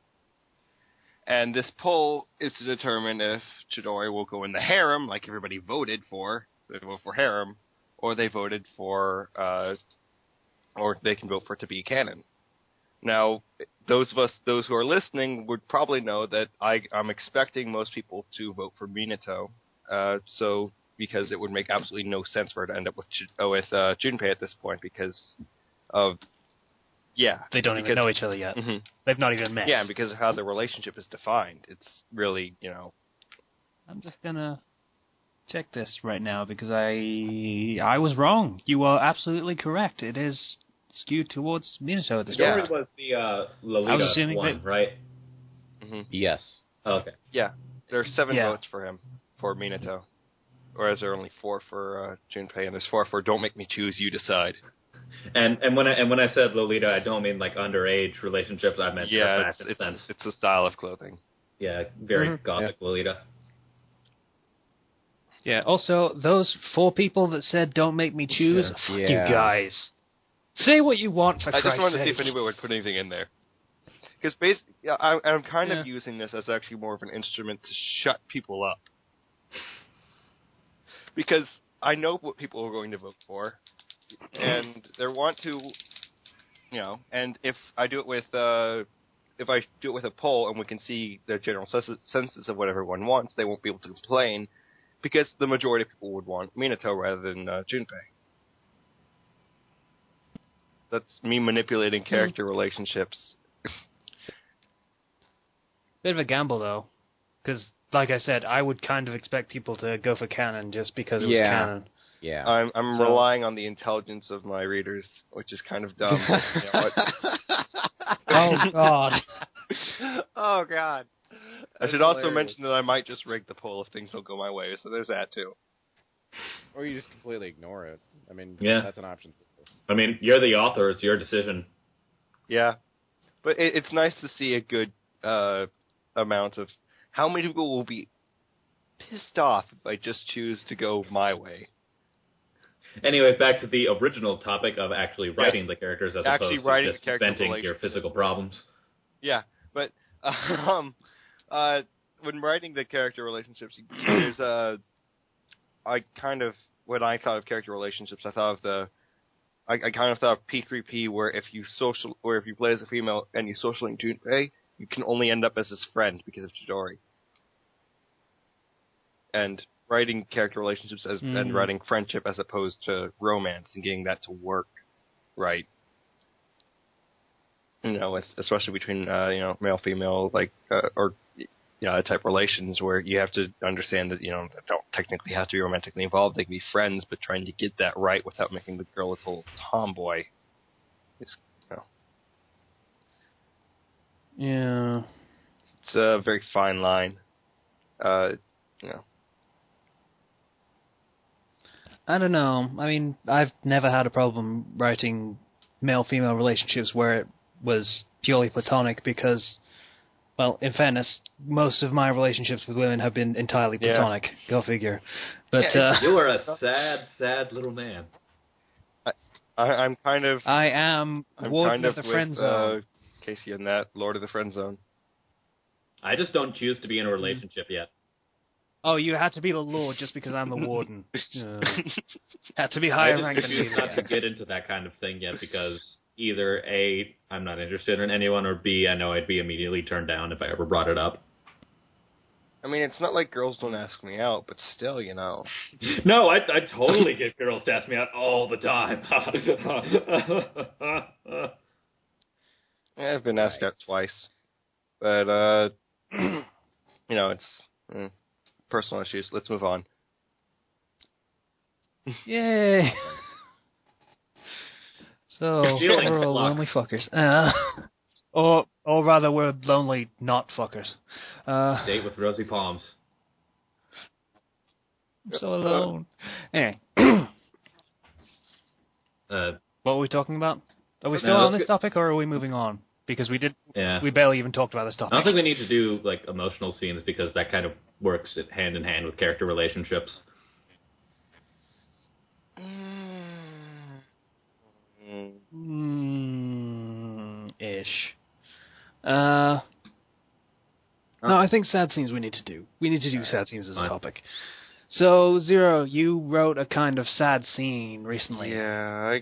And this poll is to determine if Chidori will go in the harem, like everybody voted for. They voted for harem, or they voted for, or they can vote for it to be canon. Now, those who are listening would probably know that I'm expecting most people to vote for Minato. So, because it would make absolutely no sense for her to end up with Junpei at this point because of, They don't even know each other yet. Mm-hmm. They've not even met. Yeah, because of how the relationship is defined. It's really, I'm just gonna check this right now because I was wrong. You are absolutely correct. It is skewed towards Minato at this Chidori point. was the Lolita I was assuming one, right? Mm-hmm. Yes. Oh, okay. Yeah, there are 7 votes for him, for Minato. Whereas there are only 4 for Junpei, and there's 4 for Don't Make Me Choose, You Decide. And when I said Lolita, I don't mean like underage relationships. I meant it's a style of clothing. Yeah, very gothic Lolita. Yeah. Also, those 4 people that said "Don't make me choose," fuck you guys. Say what you want for Christ's sake. I just wanted to see if anybody would put anything in there. Because basically, I'm kind of using this as actually more of an instrument to shut people up. Because I know what people are going to vote for, and they want to, and if I do it with a poll and we can see the general census of what everyone wants, they won't be able to complain, because the majority of people would want Minato rather than Junpei. That's me manipulating character relationships. Bit of a gamble, though, because, like I said, I would kind of expect people to go for canon just because it was canon. Yeah. I'm relying on the intelligence of my readers, which is kind of dumb. Oh, God. Oh, God. I should also mention that I might just rig the poll if things don't go my way, so there's that, too. Or you just completely ignore it. I mean, that's an option. I mean, you're the author. It's your decision. Yeah. But it's nice to see a good amount of how many people will be pissed off if I just choose to go my way. Anyway, back to the original topic of actually writing the characters as opposed to just venting your physical problems. Yeah, but when writing the character relationships, there's when I thought of character relationships, I thought of I kind of thought of P3P, where if you play as a female and you social link Junpei, you can only end up as his friend because of Chidori. And writing character relationships and writing friendship as opposed to romance and getting that to work right. Especially between male female type relations where you have to understand that don't technically have to be romantically involved. They can be friends, but trying to get that right without making the girl a total tomboy is Yeah. It's a very fine line. I don't know. I mean, I've never had a problem writing male-female relationships where it was purely platonic because, well, in fairness, most of my relationships with women have been entirely platonic. Yeah. Go figure. But you are a sad, sad little man. I'm kind of... I am Warden of the Friend Zone. Casey and that, Lord of the Friend Zone. I just don't choose to be in a relationship yet. Oh, you had to be the Lord just because I'm the Warden. Had to be higher ranked than me. I just not to get into that kind of thing yet because either A, I'm not interested in anyone, or B, I know I'd be immediately turned down if I ever brought it up. I mean, it's not like girls don't ask me out, but still, you know. No, I totally get girls to ask me out all the time. I've been asked out twice. But, you know, it's personal issues. Let's move on. Yay! So, we're all lonely fuckers. Or rather, we're lonely not fuckers. Date with rosy palms. I'm so alone. Anyway. What were we talking about? Are we still on this topic, or are we moving on? Because we barely even talked about this topic. I don't think we need to do, like, emotional scenes because that kind of works hand in hand with character relationships. Ish. No, I think sad scenes we need to do. We need to do sad scenes as a topic. So, Zero, you wrote a kind of sad scene recently. Yeah,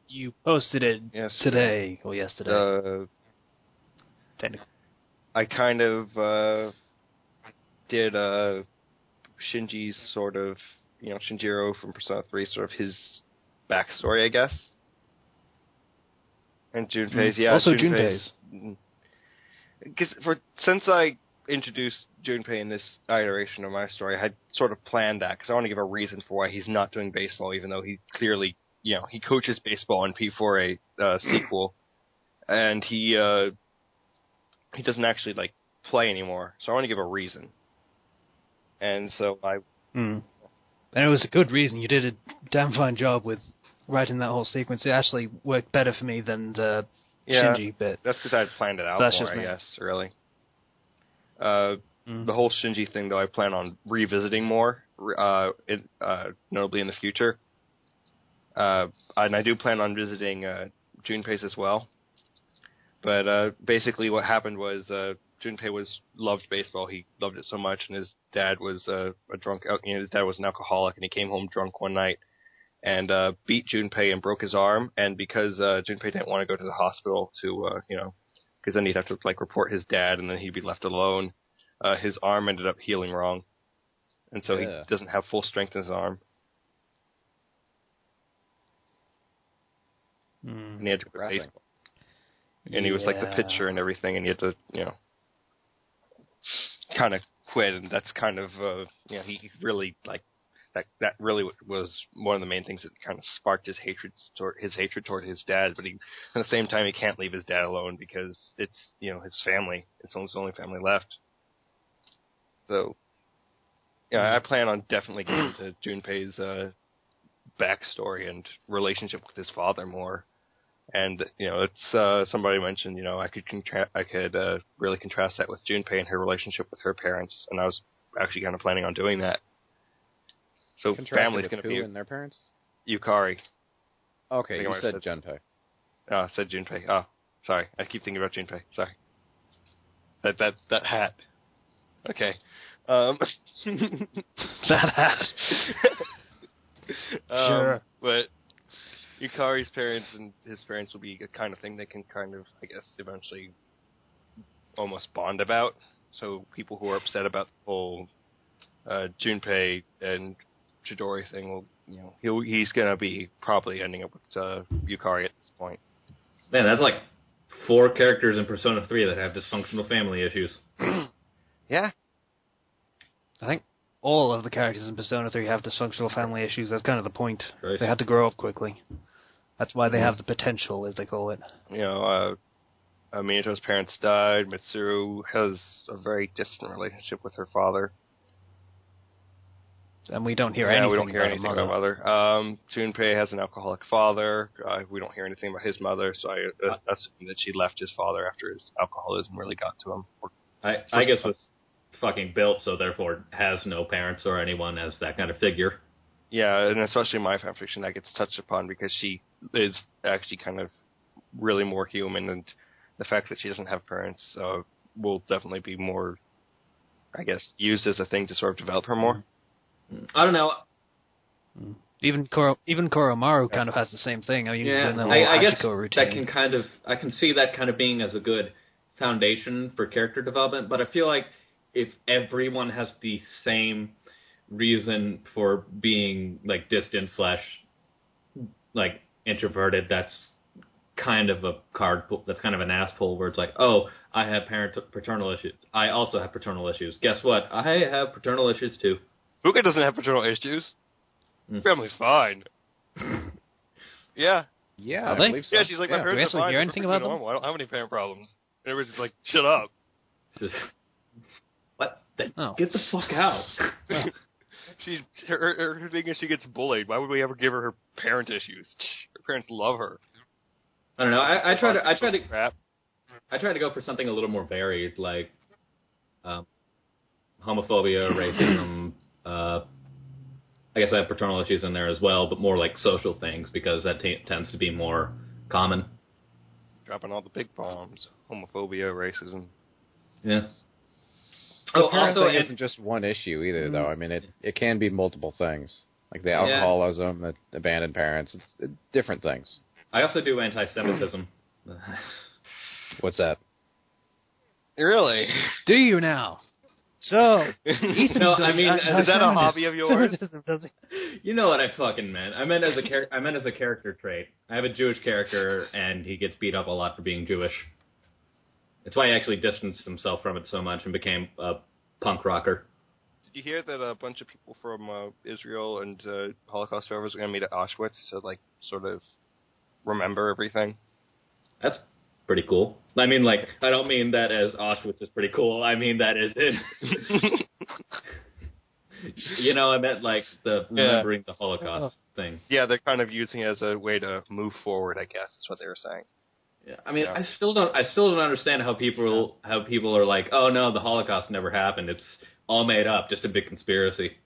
You posted it today, or yesterday. Technically. I kind of did Shinji's sort of, you know, Shinjiro from Persona 3, sort of his backstory, I guess. And Junpei's, Also Junpei's. Because since I introduced Junpei in this iteration of my story, I had sort of planned that, because I want to give a reason for why he's not doing baseball, even though he clearly, you know, he coaches baseball in P4A sequel, and he doesn't actually, like, play anymore, so I want to give a reason. And so I... And it was a good reason. You did a damn fine job with writing that whole sequence. It actually worked better for me than the Shinji bit. That's because I had planned it out more, I guess, really. The whole Shinji thing, though, I plan on revisiting more, notably in the future. And I do plan on visiting Junpei's as well. But basically what happened was Junpei loved baseball. He loved it so much, and his dad was a drunk. You know, his dad was an alcoholic, and he came home drunk one night and beat Junpei and broke his arm. And because Junpei didn't want to go to the hospital to, you know, because then he'd have to like report his dad, and then he'd be left alone. His arm ended up healing wrong, and so he doesn't have full strength in his arm. And he had to quit baseball. And he was like the pitcher and everything, and he had to, you know, kind of quit. And that's kind of, you know, he really like that really was one of the main things that kind of sparked his hatred toward his dad. But at the same time, he can't leave his dad alone because it's, you know, his family. It's his only family left. So, yeah, I plan on definitely getting to Junpei's backstory and relationship with his father more. And, you know, it's somebody mentioned, you know, I could really contrast that with Junpei and her relationship with her parents, and I was actually kind of planning on doing that. So family's going to be and their parents? Yukari. Okay, you said Junpei. Oh, I said Junpei. Oh, sorry. I keep thinking about Junpei. Sorry. That hat. Okay. That hat. Sure. But Yukari's parents and his parents will be a kind of thing they can kind of, I guess, eventually almost bond about. So people who are upset about the whole Junpei and Chidori thing will, you know, he's going to be probably ending up with Yukari at this point. Man, that's like 4 characters in Persona 3 that have dysfunctional family issues. Yeah. I think all of the characters in Persona 3 have dysfunctional family issues. That's kind of the point. Christ. They had to grow up quickly. That's why they have the potential, as they call it. You know, Minato's parents died. Mitsuru has a very distant relationship with her father. And we don't hear anything we don't hear anything about mother. Junpei has an alcoholic father. We don't hear anything about his mother, so I assume that she left his father after his alcoholism really got to him. I guess was fucking built, so therefore has no parents or anyone as that kind of figure. Yeah, and especially in my fanfiction, that gets touched upon because she is actually kind of really more human, and the fact that she doesn't have parents will definitely be more, I guess, used as a thing to sort of develop her more. I don't know. Even Koromaru kind of has the same thing. I mean, Yeah, doing the whole I guess Hachiko routine. I can see that kind of being as a good foundation for character development, but I feel like if everyone has the same reason for being like distant / like introverted, that's kind of that's kind of an ass pull where it's like, oh, I have paternal issues. I also have paternal issues. Guess what? I have paternal issues too. Fuka doesn't have paternal issues. Family's fine. Yeah. Yeah, Are I they? believe so. Yeah, she's like, my Do we parents actually are fine. hear They're anything perfectly about them? normal. I don't have any parent problems. And everybody's just like, shut up. It's just, what? Oh. Get the fuck out. Her thing is she gets bullied. Why would we ever give her parent issues? Her parents love her. I don't know. I Crap. try to go for something a little more varied, like homophobia, racism. I guess I have paternal issues in there as well, but more like social things because that tends to be more common. Dropping all the big bombs. Homophobia, racism. Yeah. The parent thing isn't just one issue either, though. I mean, it can be multiple things, like the alcoholism, the abandoned parents. It's different things. I also do anti-Semitism. What's that? Really? Do you now? So, Ethan No, I mean, is that a hobby of yours? You know what I fucking meant. I meant as a character trait. I have a Jewish character, and he gets beat up a lot for being Jewish. That's why he actually distanced himself from it so much and became a punk rocker. Did you hear that a bunch of people from Israel and Holocaust survivors are going to meet at Auschwitz to, like, sort of remember everything? That's pretty cool. I mean, like, I don't mean that as Auschwitz is pretty cool. I mean that as in... You know, I meant, like, the remembering the Holocaust thing. Yeah, they're kind of using it as a way to move forward, I guess, is what they were saying. Yeah, I mean, I still don't understand how people are like, oh no, the Holocaust never happened. It's all made up, just a big conspiracy.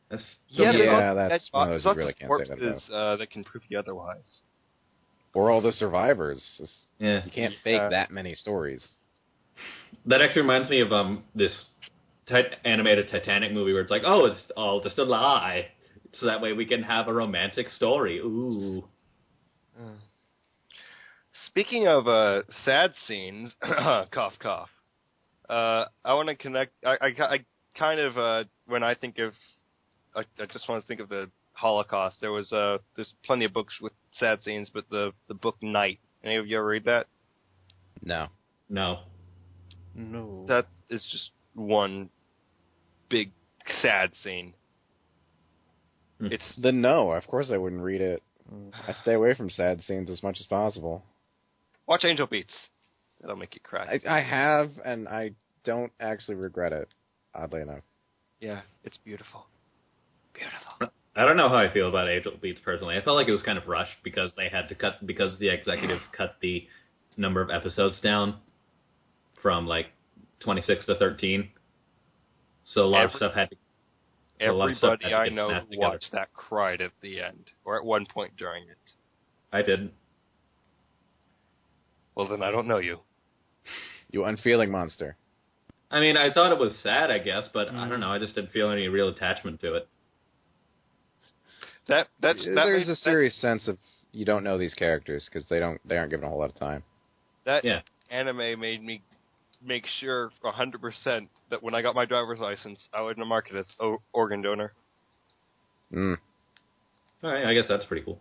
That's that's one of those you really can't say that about. That can prove you otherwise. Or all the survivors. Yeah, you can't fake that many stories. That actually reminds me of this animated Titanic movie where it's like, oh, it's all just a lie, so that way we can have a romantic story. Ooh. Speaking of sad scenes, cough, cough. I want to connect. I kind of when I think of, I just want to think of the Holocaust. There's plenty of books with sad scenes, but the book Night. Any of you ever read that? No. That is just one big sad scene. It's Of course I wouldn't read it. I stay away from sad scenes as much as possible. Watch Angel Beats. That'll make you cry. I have, and I don't actually regret it, oddly enough. Yeah, it's beautiful. Beautiful. I don't know how I feel about Angel Beats personally. I felt like it was kind of rushed because they had to because the executives cut the number of episodes down from like 26 to 13. So a lot of stuff had to... Everybody I know who watched that cried at the end, or at one point during it. I didn't. Well, then I don't know you. You unfeeling monster. I mean, I thought it was sad, I guess, but I don't know. I just didn't feel any real attachment to it. There's a serious sense of you don't know these characters because they aren't given a whole lot of time. That anime made me make sure 100% that when I got my driver's license, I wouldn't mark it as organ donor. All right, I guess that's pretty cool.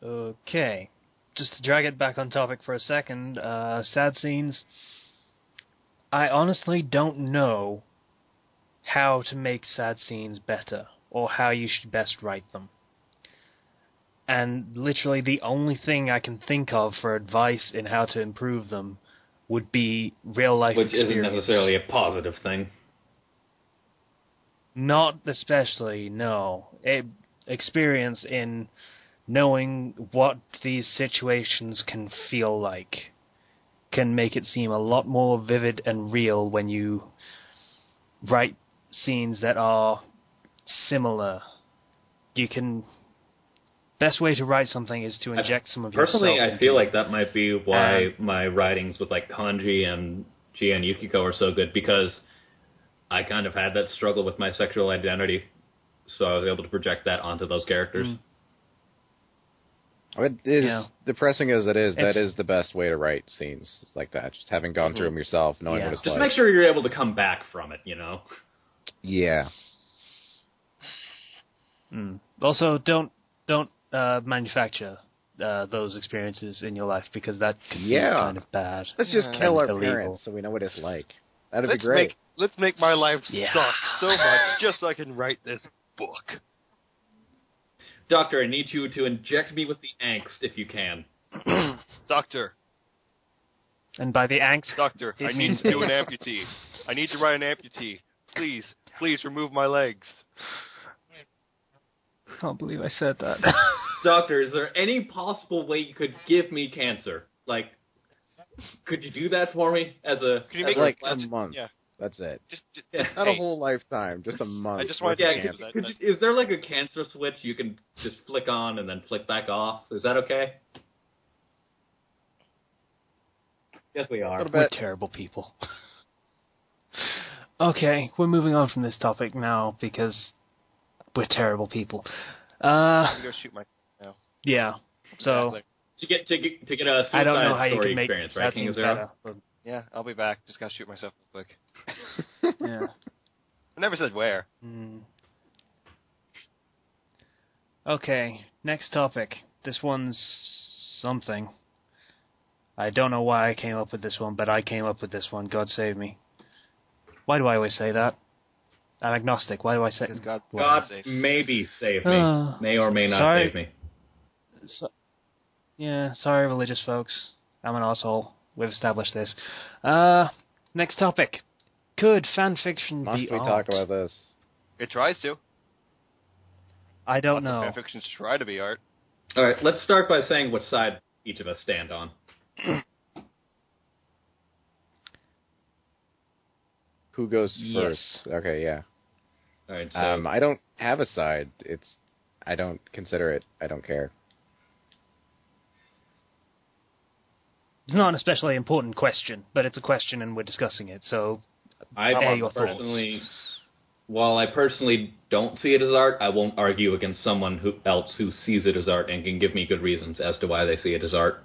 Okay. Just to drag it back on topic for a second, sad scenes. I honestly don't know how to make sad scenes better, or how you should best write them. And literally the only thing I can think of for advice in how to improve them would be real-life experience. Which isn't necessarily a positive thing. Not especially, no. Experience in knowing what these situations can feel like can make it seem a lot more vivid and real when you write scenes that are similar. Best way to write something is to inject some of yourself. Personally, I feel like that might be why my writings with like kanji and Chie and Yukiko are so good because I kind of had that struggle with my sexual identity, so I was able to project that onto those characters. It is depressing as it is. That is the best way to write scenes like that. Just having gone through them yourself, knowing what it's Just like. make sure you're able to come back from it, you know? Yeah. Also, don't manufacture those experiences in your life, because that could be kind of bad. Let's just kill our illegal. parents so we know what it's like. That'd be great. Let's make my life suck so much just so I can write this book. Doctor, I need you to inject me with the angst if you can. Doctor. And by the angst... Doctor, I need to do an amputee. I need to write an amputee. Please remove my legs. I can't believe I said that. Doctor, is there any possible way you could give me cancer? Like, could you do that for me as a... Could you make like a month. Yeah. That's it. Just Not a whole lifetime, just a month. I just wanted to Yeah, is there like a cancer switch you can just flick on and then flick back off? Is that okay? Yes, we are. We're terrible people. Okay, we're moving on from this topic now because we're terrible people. I'm gonna go shoot myself now. Yeah. So to get a I don't know suicide how you story can make experience, right, King of Zero? better. But, Yeah, I'll be back. Just gotta shoot myself real quick. yeah. I never said where. Okay, next topic. This one's something. I don't know why I came up with this one, but I came up with this one. God save me. Why do I always say that? I'm agnostic. Why do I say... Because God maybe save me. May or may not save me. Sorry, religious folks. I'm an asshole. We've established this. Next topic. Could fanfiction be Must we art? talk about this? It tries to. I don't know. Fanfictions try to be art. All right, let's start by saying what side each of us stand on. Who goes Yes. first? Okay, yeah. All right, so I don't have a side. I don't consider it. I don't care. It's not an especially important question, but it's a question and we're discussing it, so your personally, while I personally don't see it as art, I won't argue against someone else who sees it as art and can give me good reasons as to why they see it as art.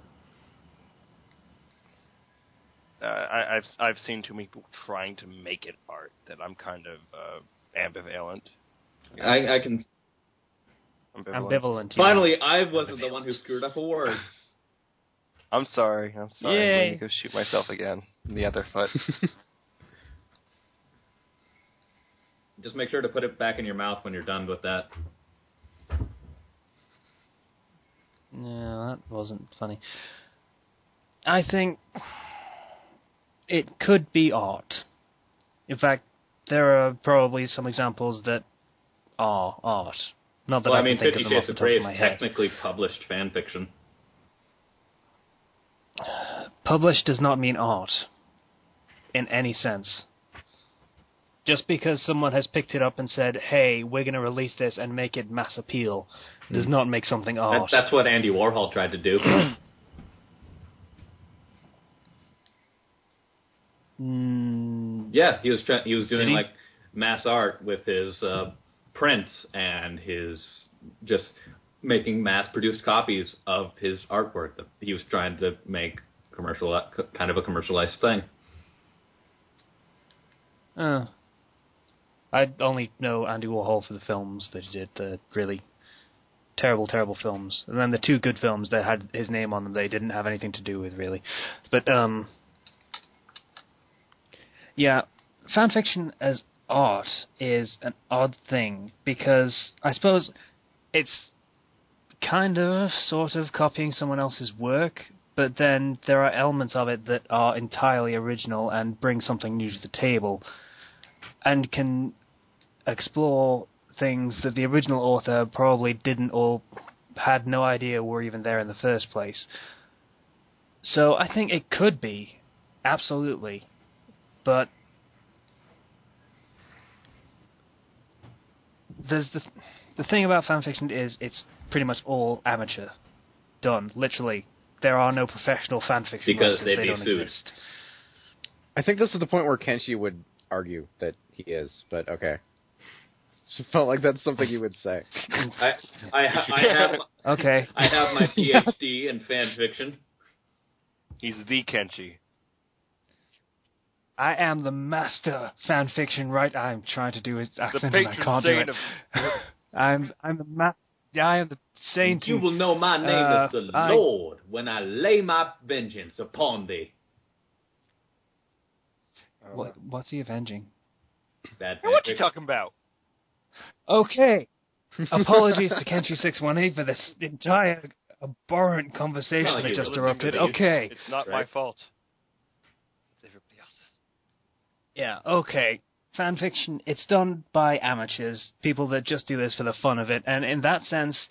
I've seen too many people trying to make it art that I'm kind of ambivalent. I can... Ambivalent. Yeah. Finally, I wasn't the one who screwed up a word. I'm sorry. Yay. I'm going to go shoot myself again in the other foot. Just make sure to put it back in your mouth when you're done with that. No, that wasn't funny. I think it could be art. In fact, there are probably some examples that are art. Not that I can think of 50 them off Shades the of top Grey of is my head. technically published fan fiction. Published does not mean art, in any sense. Just because someone has picked it up and said, hey, we're going to release this and make it mass appeal, does not make something art. That's what Andy Warhol tried to do. Yeah, he was doing like mass art with his prints and his just making mass-produced copies of his artwork that he was trying to make kind of a commercialized thing. I only know Andy Warhol for the films that he did, the really terrible, terrible films. And then the two good films that had his name on them, they didn't have anything to do with, really. But, yeah, fanfiction as art is an odd thing, because I suppose it's kind of, sort of copying someone else's work, but then there are elements of it that are entirely original and bring something new to the table, and can explore things that the original author probably didn't or had no idea were even there in the first place. So I think it could be, absolutely, but there's the thing about fanfiction is it's pretty much all amateur, done, literally. There are no professional fanfiction because writers. they'd They be don't sued. exist. I think this is the point where Kenshi would argue that he is, but okay. It felt like that's something you would say. I have Okay. I have my PhD in fan fiction. He's the Kenshi. I am the master fan fiction, right? I'm trying to do his accent The and I patron can't do saint it. of... I'm the master. I am the saint. You will know my name is the I- Lord when I lay my vengeance upon thee. What's he avenging? Bad Hey, what you fanfic. talking about? Okay. Apologies to Kenshi618 for this entire abhorrent conversation Not like that you just were erupted. listening to these. Okay. It's not my Right. fault. It's everybody else's. Yeah, okay. Fanfiction, it's done by amateurs, people that just do this for the fun of it, and in that sense,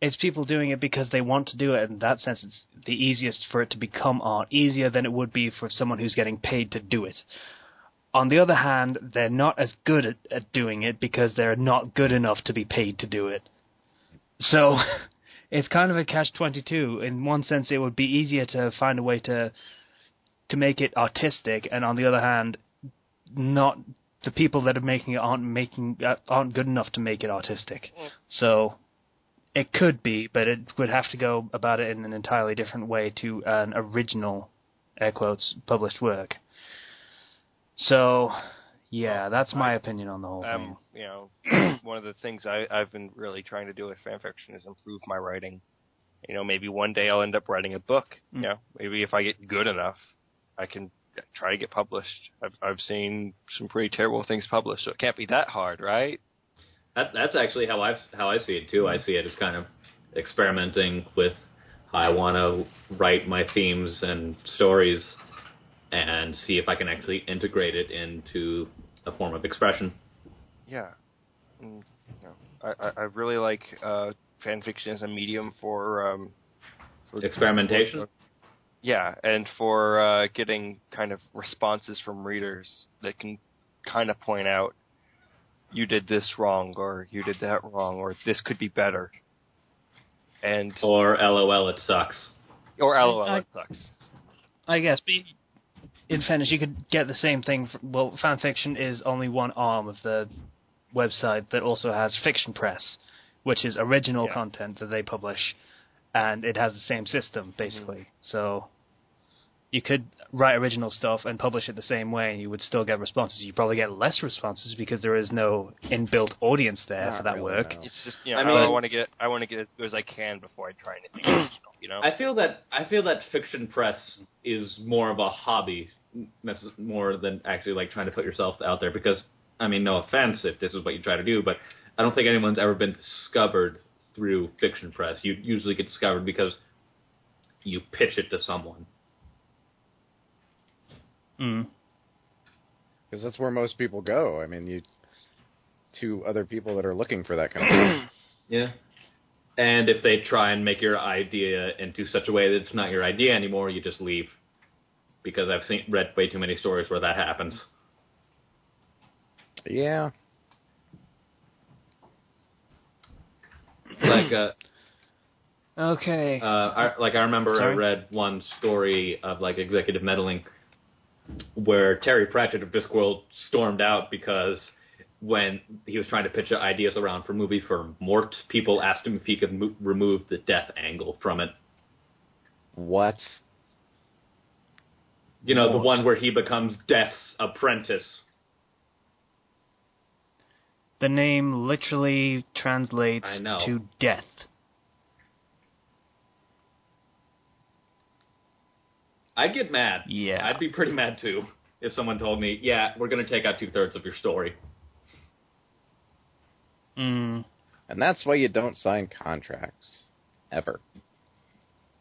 it's people doing it because they want to do it. In that sense, it's the easiest for it to become art, easier than it would be for someone who's getting paid to do it. On the other hand, they're not as good at doing it because they're not good enough to be paid to do it. So, it's kind of a catch-22. In one sense, it would be easier to find a way to make it artistic, and on the other hand, not the people that are making it aren't good enough to make it artistic. So it could be, but it would have to go about it in an entirely different way to an original, air quotes, published work. So, yeah, that's my opinion on the whole thing. You know, one of the things I've been really trying to do with fanfiction is improve my writing. You know, maybe one day I'll end up writing a book. You know, maybe if I get good enough, I can try to get published. I've seen some pretty terrible things published, so it can't be that hard, right? That's actually how I see it too. I see it as kind of experimenting with how I want to write my themes and stories, and see if I can actually integrate it into a form of expression. Yeah. And, you know, I really like fan fiction as a medium for Experimentation? Yeah, and for getting kind of responses from readers that can kind of point out, you did this wrong, or you did that wrong, or this could be better. And Or LOL, it sucks. Or LOL, it sucks. I guess, but in fairness, you could get the same thing. Well, fanfiction is only one arm of the website that also has Fiction Press, which is original content that they publish, and it has the same system, basically. So you could write original stuff and publish it the same way, and you would still get responses. You probably get less responses because there is no inbuilt audience there for that work. No. It's just, you know, I mean, I want to get as good as I can before I try anything else, you know? I feel that Fiction Press is more of a hobby, more than actually like trying to put yourself out there. Because, I mean, no offense if this is what you try to do, but I don't think anyone's ever been discovered through Fiction Press. You usually get discovered because you pitch it to someone. Because that's where most people go. I mean, to other people that are looking for that kind of thing. Yeah. And if they try and make your idea into such a way that it's not your idea anymore, you just leave. Because I've read way too many stories where that happens. Yeah. Like, Okay. I remember Sorry? I read one story of like executive meddling where Terry Pratchett of Discworld stormed out because when he was trying to pitch ideas around for a movie for Mort, people asked him if he could remove the death angle from it. What? You know, the one where he becomes Death's apprentice. The name literally translates I know. to death. I'd get mad. Yeah. I'd be pretty mad too if someone told me, yeah, we're going to take out 2/3 of your story. And that's why you don't sign contracts. Ever.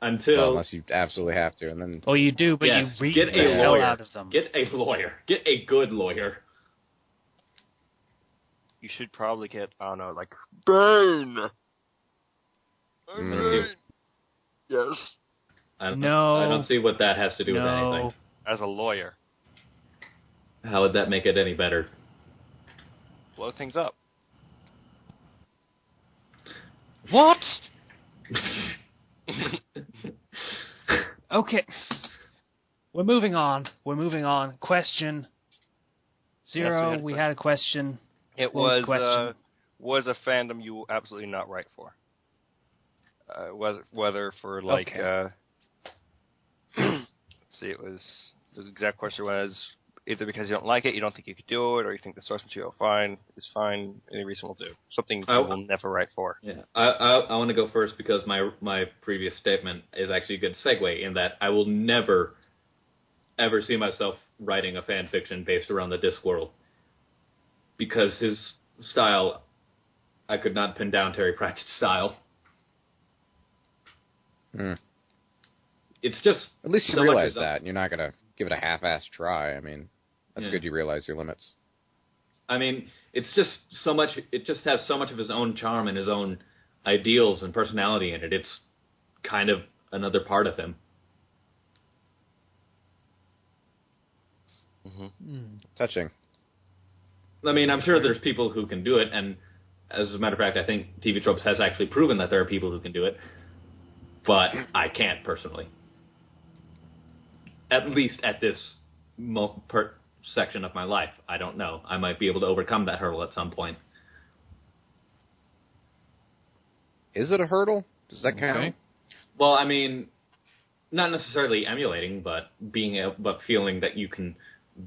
Until... Well, unless you absolutely have to, and then... Or you do, but yes, you read get the a hell lawyer. out of them. Get a lawyer. Get a good lawyer. You should probably get, I don't know, like, burn! Yes. I No. don't see what that has to do with anything. As a lawyer. How would that make it any better? Blow things up. What? Okay. We're moving on. Question Zero. Yes, we had a question. It What was question? was a fandom you were absolutely not right for. Whether for like Okay. let's see, it was the exact question was either because you don't like it, you don't think you could do it, or you think the source material is fine, any reason will do. Something you will never write for. Yeah, I want to go first because my previous statement is actually a good segue in that I will never, ever see myself writing a fan fiction based around the Discworld. Because his style, I could not pin down Terry Pratchett's style. It's just... At least you so realize that, and you're not going to give it a half-assed try. I mean, that's good you realize your limits. I mean, it's just so much... It just has so much of his own charm and his own ideals and personality in it. It's kind of another part of him. Touching. I mean, I'm sure there's people who can do it, and as a matter of fact, I think TV Tropes has actually proven that there are people who can do it, but I can't personally. At least at this section of my life. I don't know. I might be able to overcome that hurdle at some point. Is it a hurdle? Does that count? Well, I mean, not necessarily emulating, but but feeling that you can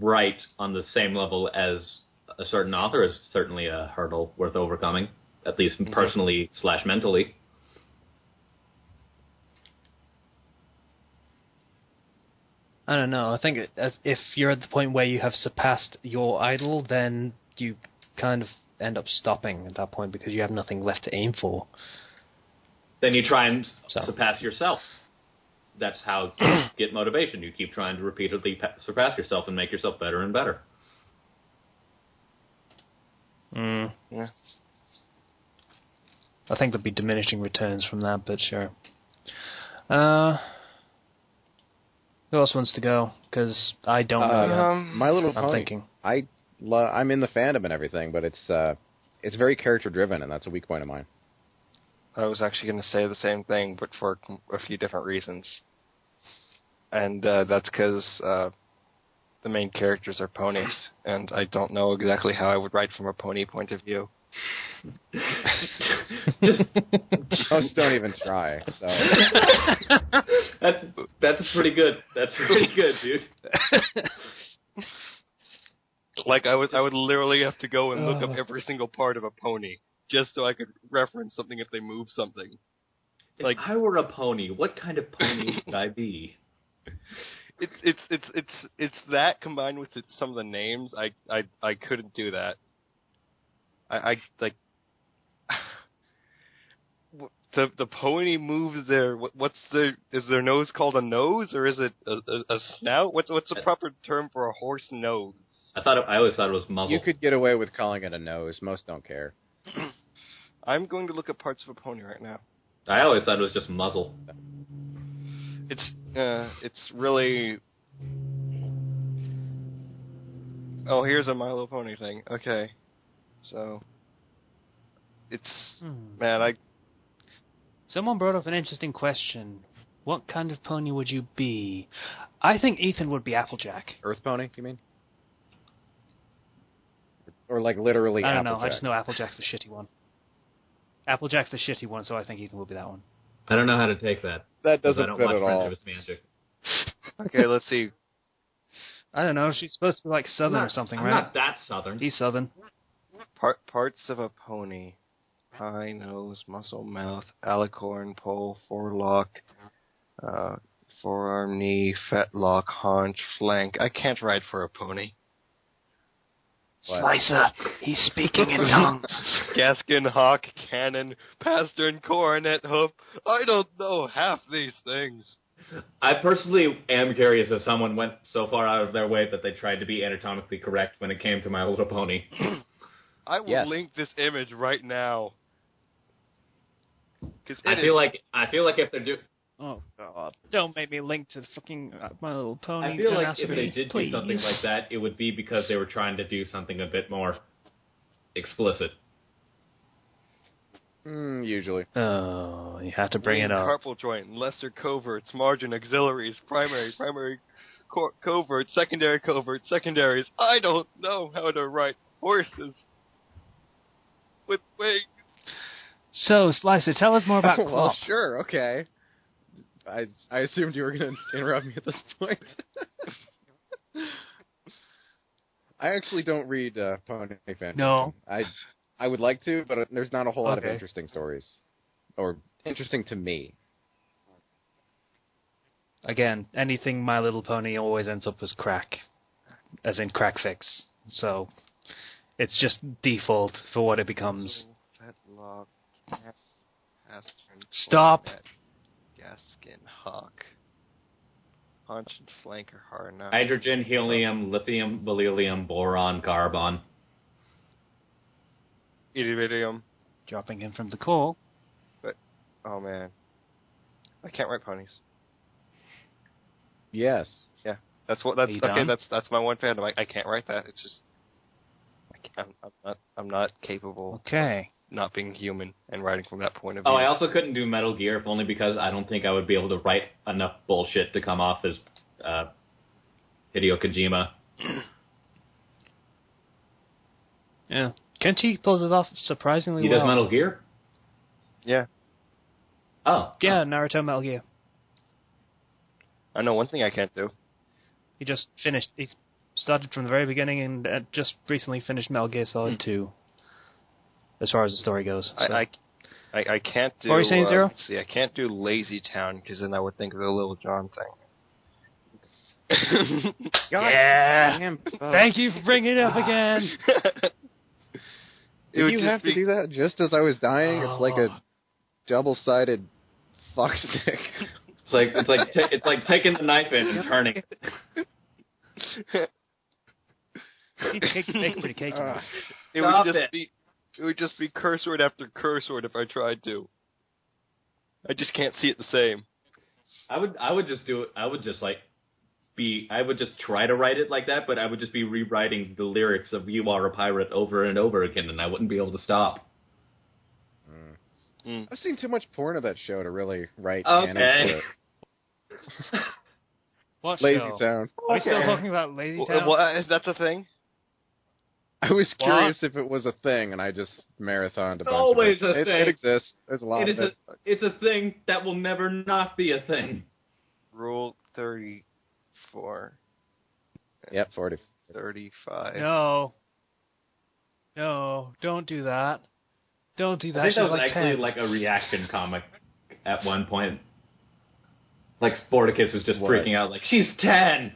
write on the same level as a certain author is certainly a hurdle worth overcoming, at least personally / mentally. I don't know. I think if you're at the point where you have surpassed your idol, then you kind of end up stopping at that point because you have nothing left to aim for. Then you try and surpass yourself. That's how you get motivation. You keep trying to repeatedly surpass yourself and make yourself better and better. Yeah. I think there'd be diminishing returns from that, but sure. Who else wants to go? Because I don't know yet. My Little Pony. I'm thinking. I'm in the fandom and everything, but it's very character-driven, and that's a weak point of mine. I was actually going to say the same thing, but for a few different reasons. And that's because the main characters are ponies, and I don't know exactly how I would write from a pony point of view. Most don't even try. So that's pretty good. That's pretty good, dude. Like I would literally have to go and look up every single part of a pony just so I could reference something if they move something. Like, if I were a pony, what kind of pony would I be? It's that combined with some of the names. I couldn't do that. I like the pony moves their is their nose called a nose or is it a snout? What's the proper term for a horse nose? I always thought it was muzzle. You could get away with calling it a nose. Most don't care. I'm going to look at parts of a pony right now. I always thought it was just muzzle. It's really. Oh, here's a My Little Pony thing. Okay, so it's Someone brought up an interesting question. What kind of pony would you be? I think Ethan would be Applejack. Earth Pony, you mean? Or like literally I don't know. Applejack? I just know Applejack's the shitty one. Applejack's the shitty one, so I think Ethan will be that one. I don't know how to take that. That doesn't I don't fit watch at all. Friendship is Magic. Okay, let's see. I don't know. She's supposed to be like Southern or something, I'm right? not that Southern. He's Southern. Parts of a pony: high nose, muscle mouth, alicorn, pole, forelock, forearm, knee, fetlock, haunch, flank. I can't ride for a pony. What? Slicer, he's speaking in tongues. Gaskin, hawk, cannon, pastern, coronet, hoof. I don't know half these things. I personally am curious if someone went so far out of their way that they tried to be anatomically correct when it came to My Little Pony. I will link this image right now. I feel like if they're doing... Oh, God. Don't make me link to the fucking My Little Pony. I feel like if they did please. do something like that, it would be because they were trying to do something a bit more explicit. Usually. Oh, you have to bring it up. Carpal joint, lesser coverts, margin, auxiliaries, primary, covert, secondary covert, secondaries. I don't know how to ride horses with wings. So, Slicer, tell us more about Well, Clop. sure, okay. I assumed you were going to interrupt me at this point. I actually don't read Pony Fan. No. I would like to, but there's not a whole lot of Okay. interesting stories. Or interesting to me. Again, anything My Little Pony always ends up as crack. As in crack fix. So, it's just default for what it becomes. Fetlock, Astron, Stop! Gaskin, Hawk, Punch and Flanker, Harna. Hydrogen, helium, lithium, beryllium, boron, carbon. Iridium. Dropping in from the call. Oh man, I can't write ponies. Yes. Yeah, that's what. That's Are you okay. done? That's my one fandom. I can't write that. It's just I'm not capable. Okay. Of not being human and writing from that point of view. Oh, I also couldn't do Metal Gear, if only because I don't think I would be able to write enough bullshit to come off as Hideo Kojima. Yeah. Kenshi pulls it off surprisingly He well. does Metal Gear? Yeah, Oh. Yeah, Naruto Metal Gear. I know one thing I can't do. He just finished. He started from the very beginning and just recently finished Metal Gear Solid 2. As far as the story goes. So. I can't do. What were you saying, Zero? Let's see, I can't do Lazy Town because then I would think of the Little John thing. God Yeah. damn. Thank you for bringing it up again. Did you have to do that just as I was dying? It's like a double-sided fuck stick. It's like taking the knife in and turning it. He's pretty cakey. It would just be curse word after curse word if I tried to. I just can't see it the same. I would just do it. I would just try to write it like that, but I would just be rewriting the lyrics of "You Are a Pirate" over and over again, and I wouldn't be able to stop. I've seen too much porn of that show to really write Okay. canon for it. What Lazy show? Town. Are we still talking about Lazy Town? What? That's a thing? I was curious if it was a thing, and I just marathoned a bunch always of it. a thing. It exists. There's a lot of it. It's a thing that will never not be a thing. Rule 34. Yep, 40. 35. No, don't do that. Don't do that. I think that She's was like actually 10. like a reaction comic at one point. Like Sporticus was just What? freaking out, like she's 10.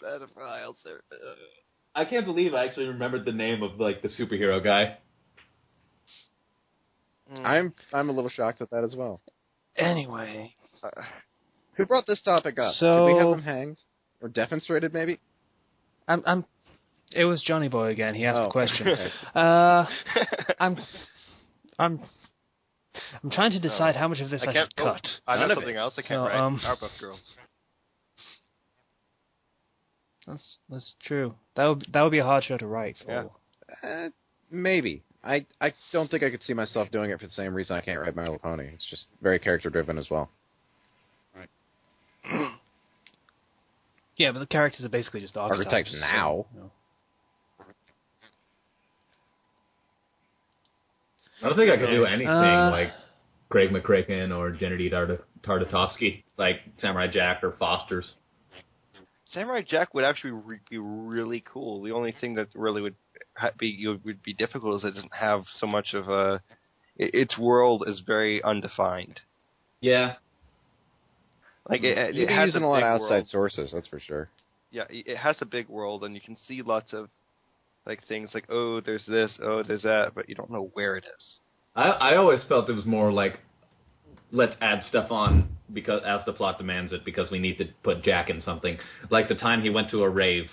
Pedophiles. I can't believe I actually remembered the name of like the superhero guy. I'm a little shocked at that as well. Anyway. Who brought this topic up? So- Did we have him hanged? Or defenestrated, maybe? It was Johnny Boy again. He asked a question. Okay. I'm trying to decide how much of this I can't should cut. I None know of something it. else. I can't So, write. Powerpuff Girls. That's true. That would be a hard show to write. For. Yeah. Maybe. I don't think I could see myself doing it for the same reason I can't write My Little Pony. It's just very character-driven as well. Yeah, but the characters are basically just archetypes. now. So, I don't think I could do anything Uh, like Craig McCracken or Gennady Tartakovsky, like Samurai Jack or Foster's. Samurai Jack would actually be really cool. The only thing that really would be difficult is it doesn't have so much of a. Its world is very undefined. Yeah. Like You'd it be has using a a lot big of outside world. sources, that's for sure. Yeah, it has a big world, and you can see lots of like things like, oh, there's this, oh, there's that, but you don't know where it is. I always felt it was more like, let's add stuff on because as the plot demands it, because we need to put Jack in something. Like the time he went to a rave.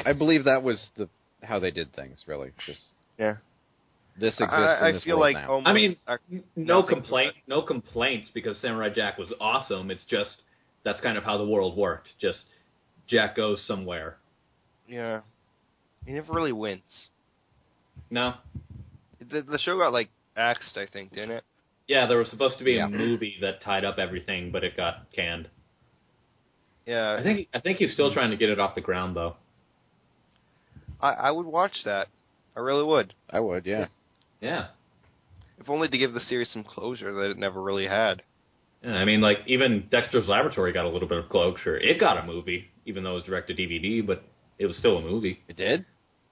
I believe that was how they did things, really. Just Yeah. this exists I in this feel world like now. almost I mean, no nothing complaints because Samurai Jack was awesome. It's just that's kind of how the world worked. Just Jack goes somewhere. Yeah, he never really wins. No, The show got like axed, I think, didn't it? Yeah, there was supposed to be Yeah. a movie that tied up everything, but it got canned. Yeah, I think he's still trying to get it off the ground, though. I would watch that. I really would. I would, yeah. Yeah. If only to give the series some closure that it never really had. Yeah, I mean, like, even Dexter's Laboratory got a little bit of closure. It got a movie, even though it was direct-to-DVD, but it was still a movie. It did?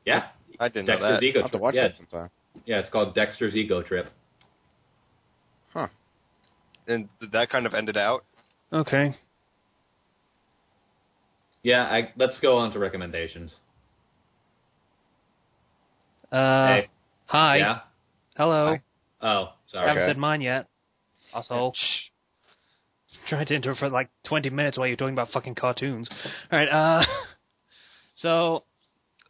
Yeah. I didn't know Dexter's that. Ego I'll have to Trip. watch Yeah. that sometime. Yeah, it's called Dexter's Ego Trip. Huh. And did that kind of ended out? Okay. Yeah, let's go on to recommendations. Hey. Hi. Yeah? Hello. Hi. Oh, sorry. Haven't Okay. said mine yet. Asshole. Tried to interrupt for like 20 minutes while you're talking about fucking cartoons. Alright, so,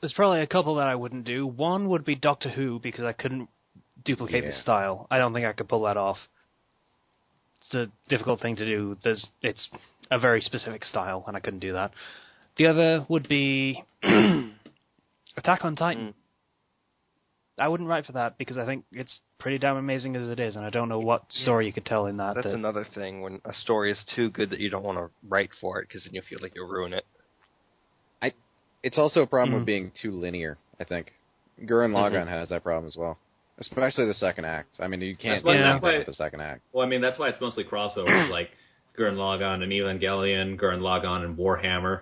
there's probably a couple that I wouldn't do. One would be Doctor Who, because I couldn't duplicate the Yeah. style. I don't think I could pull that off. It's a difficult thing to do. It's a very specific style, and I couldn't do that. The other would be Attack on Titan. I wouldn't write for that because I think it's pretty damn amazing as it is, and I don't know what story you could tell in that. That's another thing, when a story is too good that you don't want to write for it, because then you feel like you'll ruin it. It's also a problem with being too linear, I think. Gurren Lagann has that problem as well. Especially the second act. I mean, you can't do That's why- anything with the second act. Well, I mean, that's why it's mostly crossovers, like Gurren Lagann and Evangelion, Gurren Lagann and Warhammer.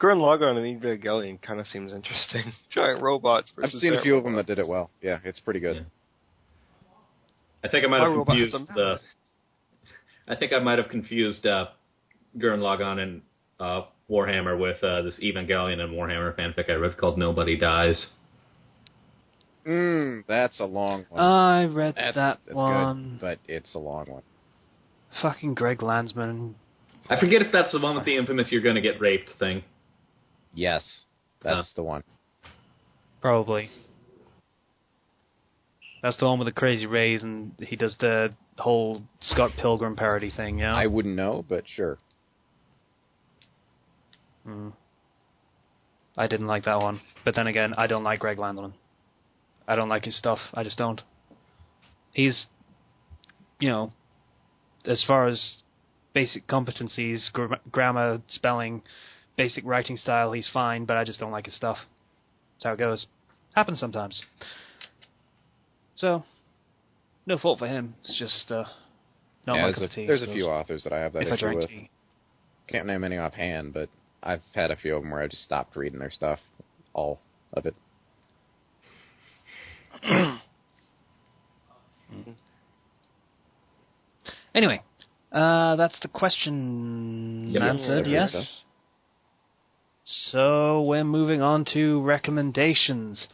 Gurren Lagann and Evangelion kind of seems interesting. Giant robots I've versus seen a giant few of them robots. that did it well. Yeah, it's pretty good. Yeah. I think I might My have robots confused are Gurren Lagann and Warhammer with this Evangelion and Warhammer fanfic I read called Nobody Dies. That's a long one. I read That's one. good, but it's a long one. Fucking Greg Landsman. I forget if that's the one with the infamous "you're gonna get raped" thing. Yes, that's the one. Probably. That's the one with the crazy rays, and he does the whole Scott Pilgrim parody thing, yeah? I wouldn't know, but sure. I didn't like that one. But then again, I don't like Greg Landsman. I don't like his stuff. I just don't. He's, as far as basic competencies, grammar, spelling, basic writing style, he's fine, but I just don't like his stuff. That's how it goes. Happens sometimes. So, no fault for him. It's just not my cup of tea. There's a few authors that I have that if I issue drank with. tea. Can't name any offhand, but I've had a few of them where I just stopped reading their stuff. All of it. Anyway, that's the question answered, yes? Stuff. So we're moving on to recommendations.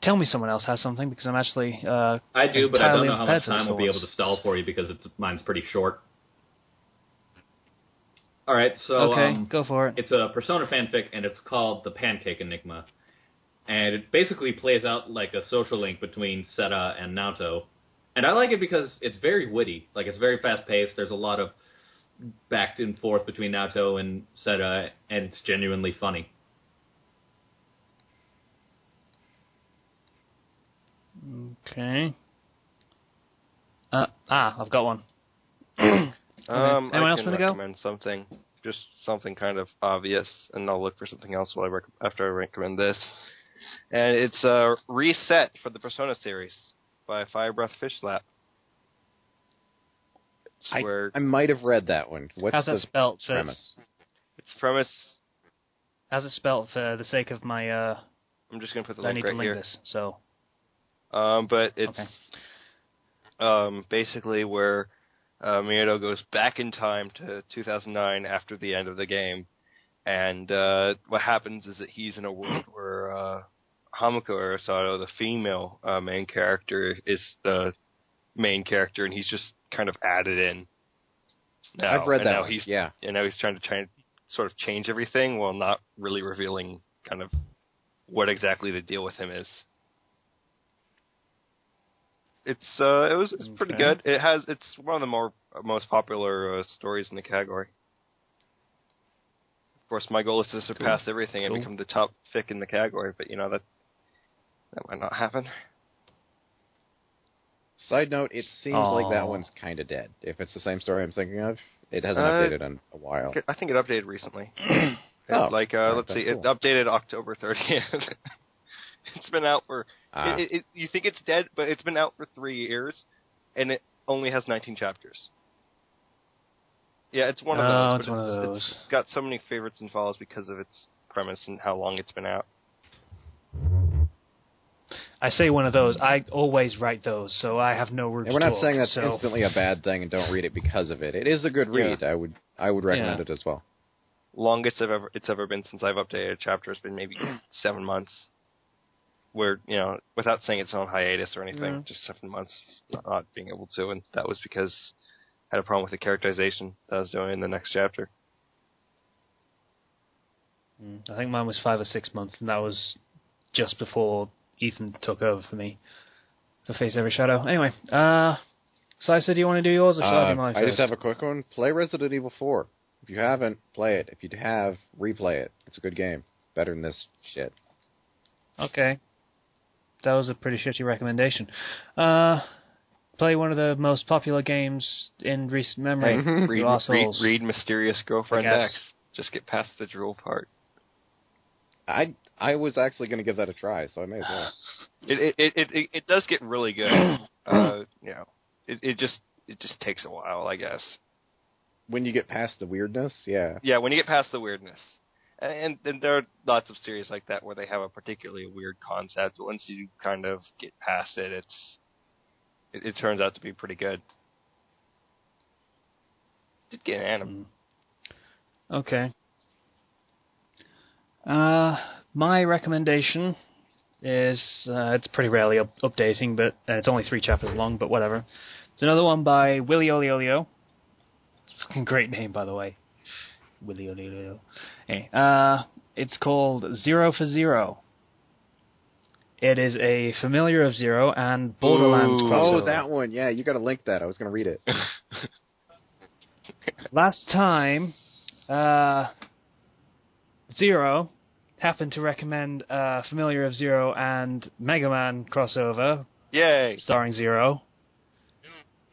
Tell me someone else has something, because I'm actually I do, but I don't entirely know how much unprepared for time this we'll be once. able to stall for you because mine's pretty short. All right, so Okay, go for it. it's a Persona fanfic, and it's called The Pancake Enigma. And it basically plays out like a social link between Seta and Naoto. And I like it because it's very witty. Like, it's very fast-paced. There's a lot of back and forth between Naoto and Seta, and it's genuinely funny. Okay. I've got one. Anyone Anyone else I can wanna go? recommend something, just something kind of obvious, and I'll look for something else while after I recommend this. And it's Reset for the Persona series by Fire Breath Fish Slap. It's where I might have read that one. What's How's that the spelled? premise? its premise. How's it spelled for the sake of my... I'm just gonna put the I link need right to link here. this, so... But it's Okay. basically where Miyato goes back in time to 2009 after the end of the game, and what happens is that he's in a world where Hamiko Arisato, the female main character, is the main character, and he's just kind of added in. Now, I've read and that now one. he's Yeah. and now he's trying to sort of change everything while not really revealing kind of what exactly the deal with him is. It's pretty Okay. good. It's one of the most popular stories in the category. Of course, my goal is to surpass everything and become the top fic in the category, but that might not happen. Side note, it seems like that one's kind of dead. If it's the same story I'm thinking of, it hasn't updated in a while. I think it updated recently. Let's see, cool. it updated October 30th. It's been out for... you think it's dead, but it's been out for 3 years, and it only has 19 chapters. Yeah, it's one of those. It's one of those. It's got so many favorites and follows because of its premise and how long it's been out. I say one of those. I always write those, so I have no room to And we're not talk, saying that's instantly a bad thing and don't read it because of it. It is a good read. Yeah. I would recommend it as well. Longest it's ever been since I've updated a chapter has been maybe 7 months. Where, without saying it's on hiatus or anything, just 7 months not being able to, and that was because I had a problem with the characterization that I was doing in the next chapter. I think mine was 5 or 6 months, and that was just before Ethan took over for me to Face Every Shadow. Anyway, Slicer, do you want to do yours, or shall I do mine first? I just have a quick one. Play Resident Evil 4. If you haven't, play it. If you have, replay it. It's a good game. Better than this shit. Okay. That was a pretty shitty recommendation. Play one of the most popular games in recent memory. Read Mysterious Girlfriend X. Just get past the drool part. I was actually going to give that a try, so I may as well. It does get really good. It just takes a while, I guess. When you get past the weirdness, yeah. Yeah, when you get past the weirdness. And there are lots of series like that where they have a particularly weird concept. But once you kind of get past it, it turns out to be pretty good. Did get an anime. Okay. My recommendation is it's pretty rarely updating, but it's only 3 chapters long. But whatever. It's another one by Willie Olio. It's a fucking great name, by the way. Willy Olio. Hey, it's called Zero for Zero. It is a familiar of Zero and Borderlands crossover. Oh, that one. Yeah, you got to link that. I was going to read it. Last time, Zero happened to recommend familiar of Zero and Mega Man crossover. Yay! Starring Zero.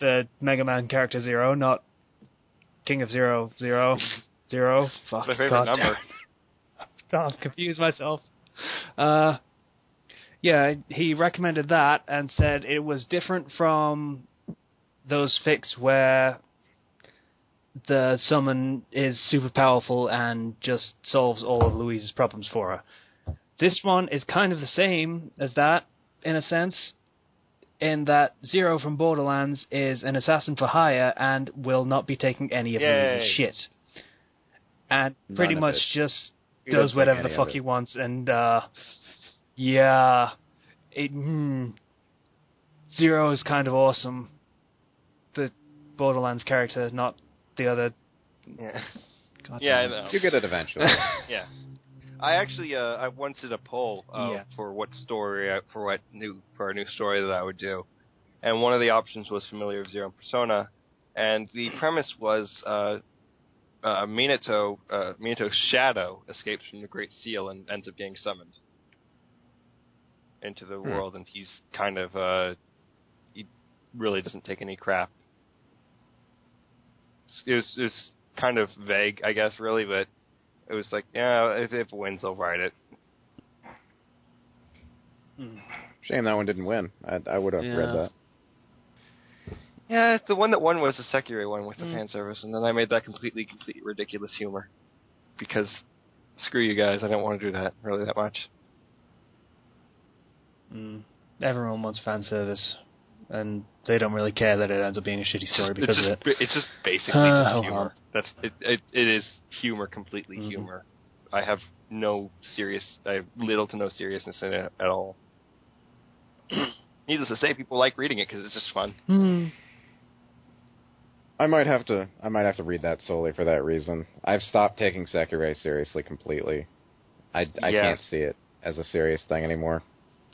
The Mega Man character Zero, not King of Zero. Fuck. My favorite number. I've confused myself. He recommended that and said it was different from those fics where the summon is super powerful and just solves all of Louise's problems for her. This one is kind of the same as that, in a sense, in that Zero from Borderlands is an assassin for hire and will not be taking any of Louise's shit. And pretty much just does whatever the fuck he wants, and Zero is kind of awesome. The Borderlands character, not the other. Yeah. I know. You get it eventually. Yeah. I actually I once did a poll for what our new story that I would do, and one of the options was Familiar of Zero and Persona, and the premise was Minato's shadow escapes from the Great Seal and ends up getting summoned into the world, and he's kind of he really doesn't take any crap. It was kind of vague, I guess, really, but it was like, if it wins, they'll write it. Shame that one didn't win. I would have read that. Yeah, the one that won was the Sekiro one with the fan service, and then I made that completely ridiculous humor. Because, screw you guys, I don't want to do that really that much. Everyone wants fan service, and they don't really care that it ends up being a shitty story because of it. It's just basically just humor. It is humor, completely humor. I have little to no seriousness in it at all. Needless to say, people like reading it because it's just fun. I might have to read that solely for that reason. I've stopped taking Sekiro seriously completely. I can't see it as a serious thing anymore,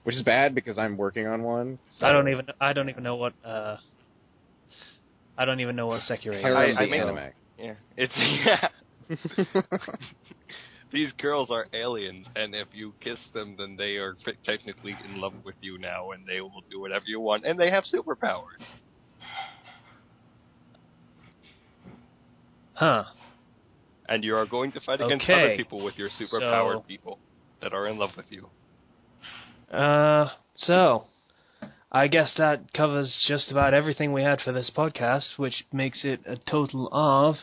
which is bad because I'm working on one. So. I don't even know what Sekiro is. I anime. Yeah, it's These girls are aliens, and if you kiss them, then they are technically in love with you now, and they will do whatever you want, and they have superpowers. Huh. And you are going to fight against Okay. other people with your superpowered people that are in love with you. So, I guess that covers just about everything we had for this podcast, which makes it a total of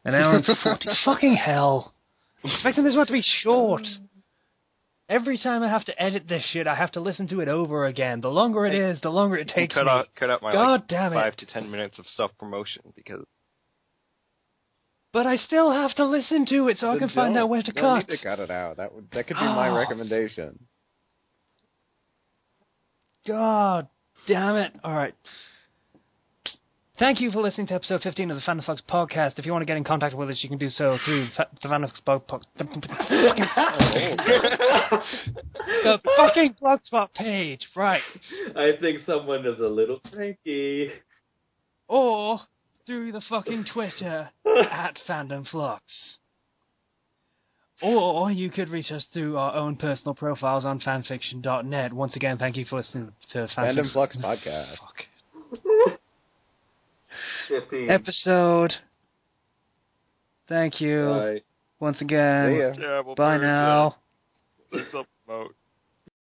an hour and 40. Fucking hell. I'm expecting this one to be short. Every time I have to edit this shit, I have to listen to it over again. The longer it is, the longer it takes cut me. out my God damn it. 5 to 10 minutes of self-promotion, because... But I still have to listen to it so I can find out where to no cut. need to cut it out. That could be my recommendation. God damn it. All right. Thank you for listening to episode 15 of the Fandom Flux podcast. If you want to get in contact with us, you can do so through the Fandom Flux the fucking Blogspot page. Right. I think someone is a little cranky. Or through the fucking Twitter at Fandom Flux. Or you could reach us through our own personal profiles on fanfiction.net. Once again, thank you for listening to Fandom Flux podcast. Fuck. 15. Episode. Thank you. Bye. Once again. See ya. Yeah, well, Bye now. Self-promote.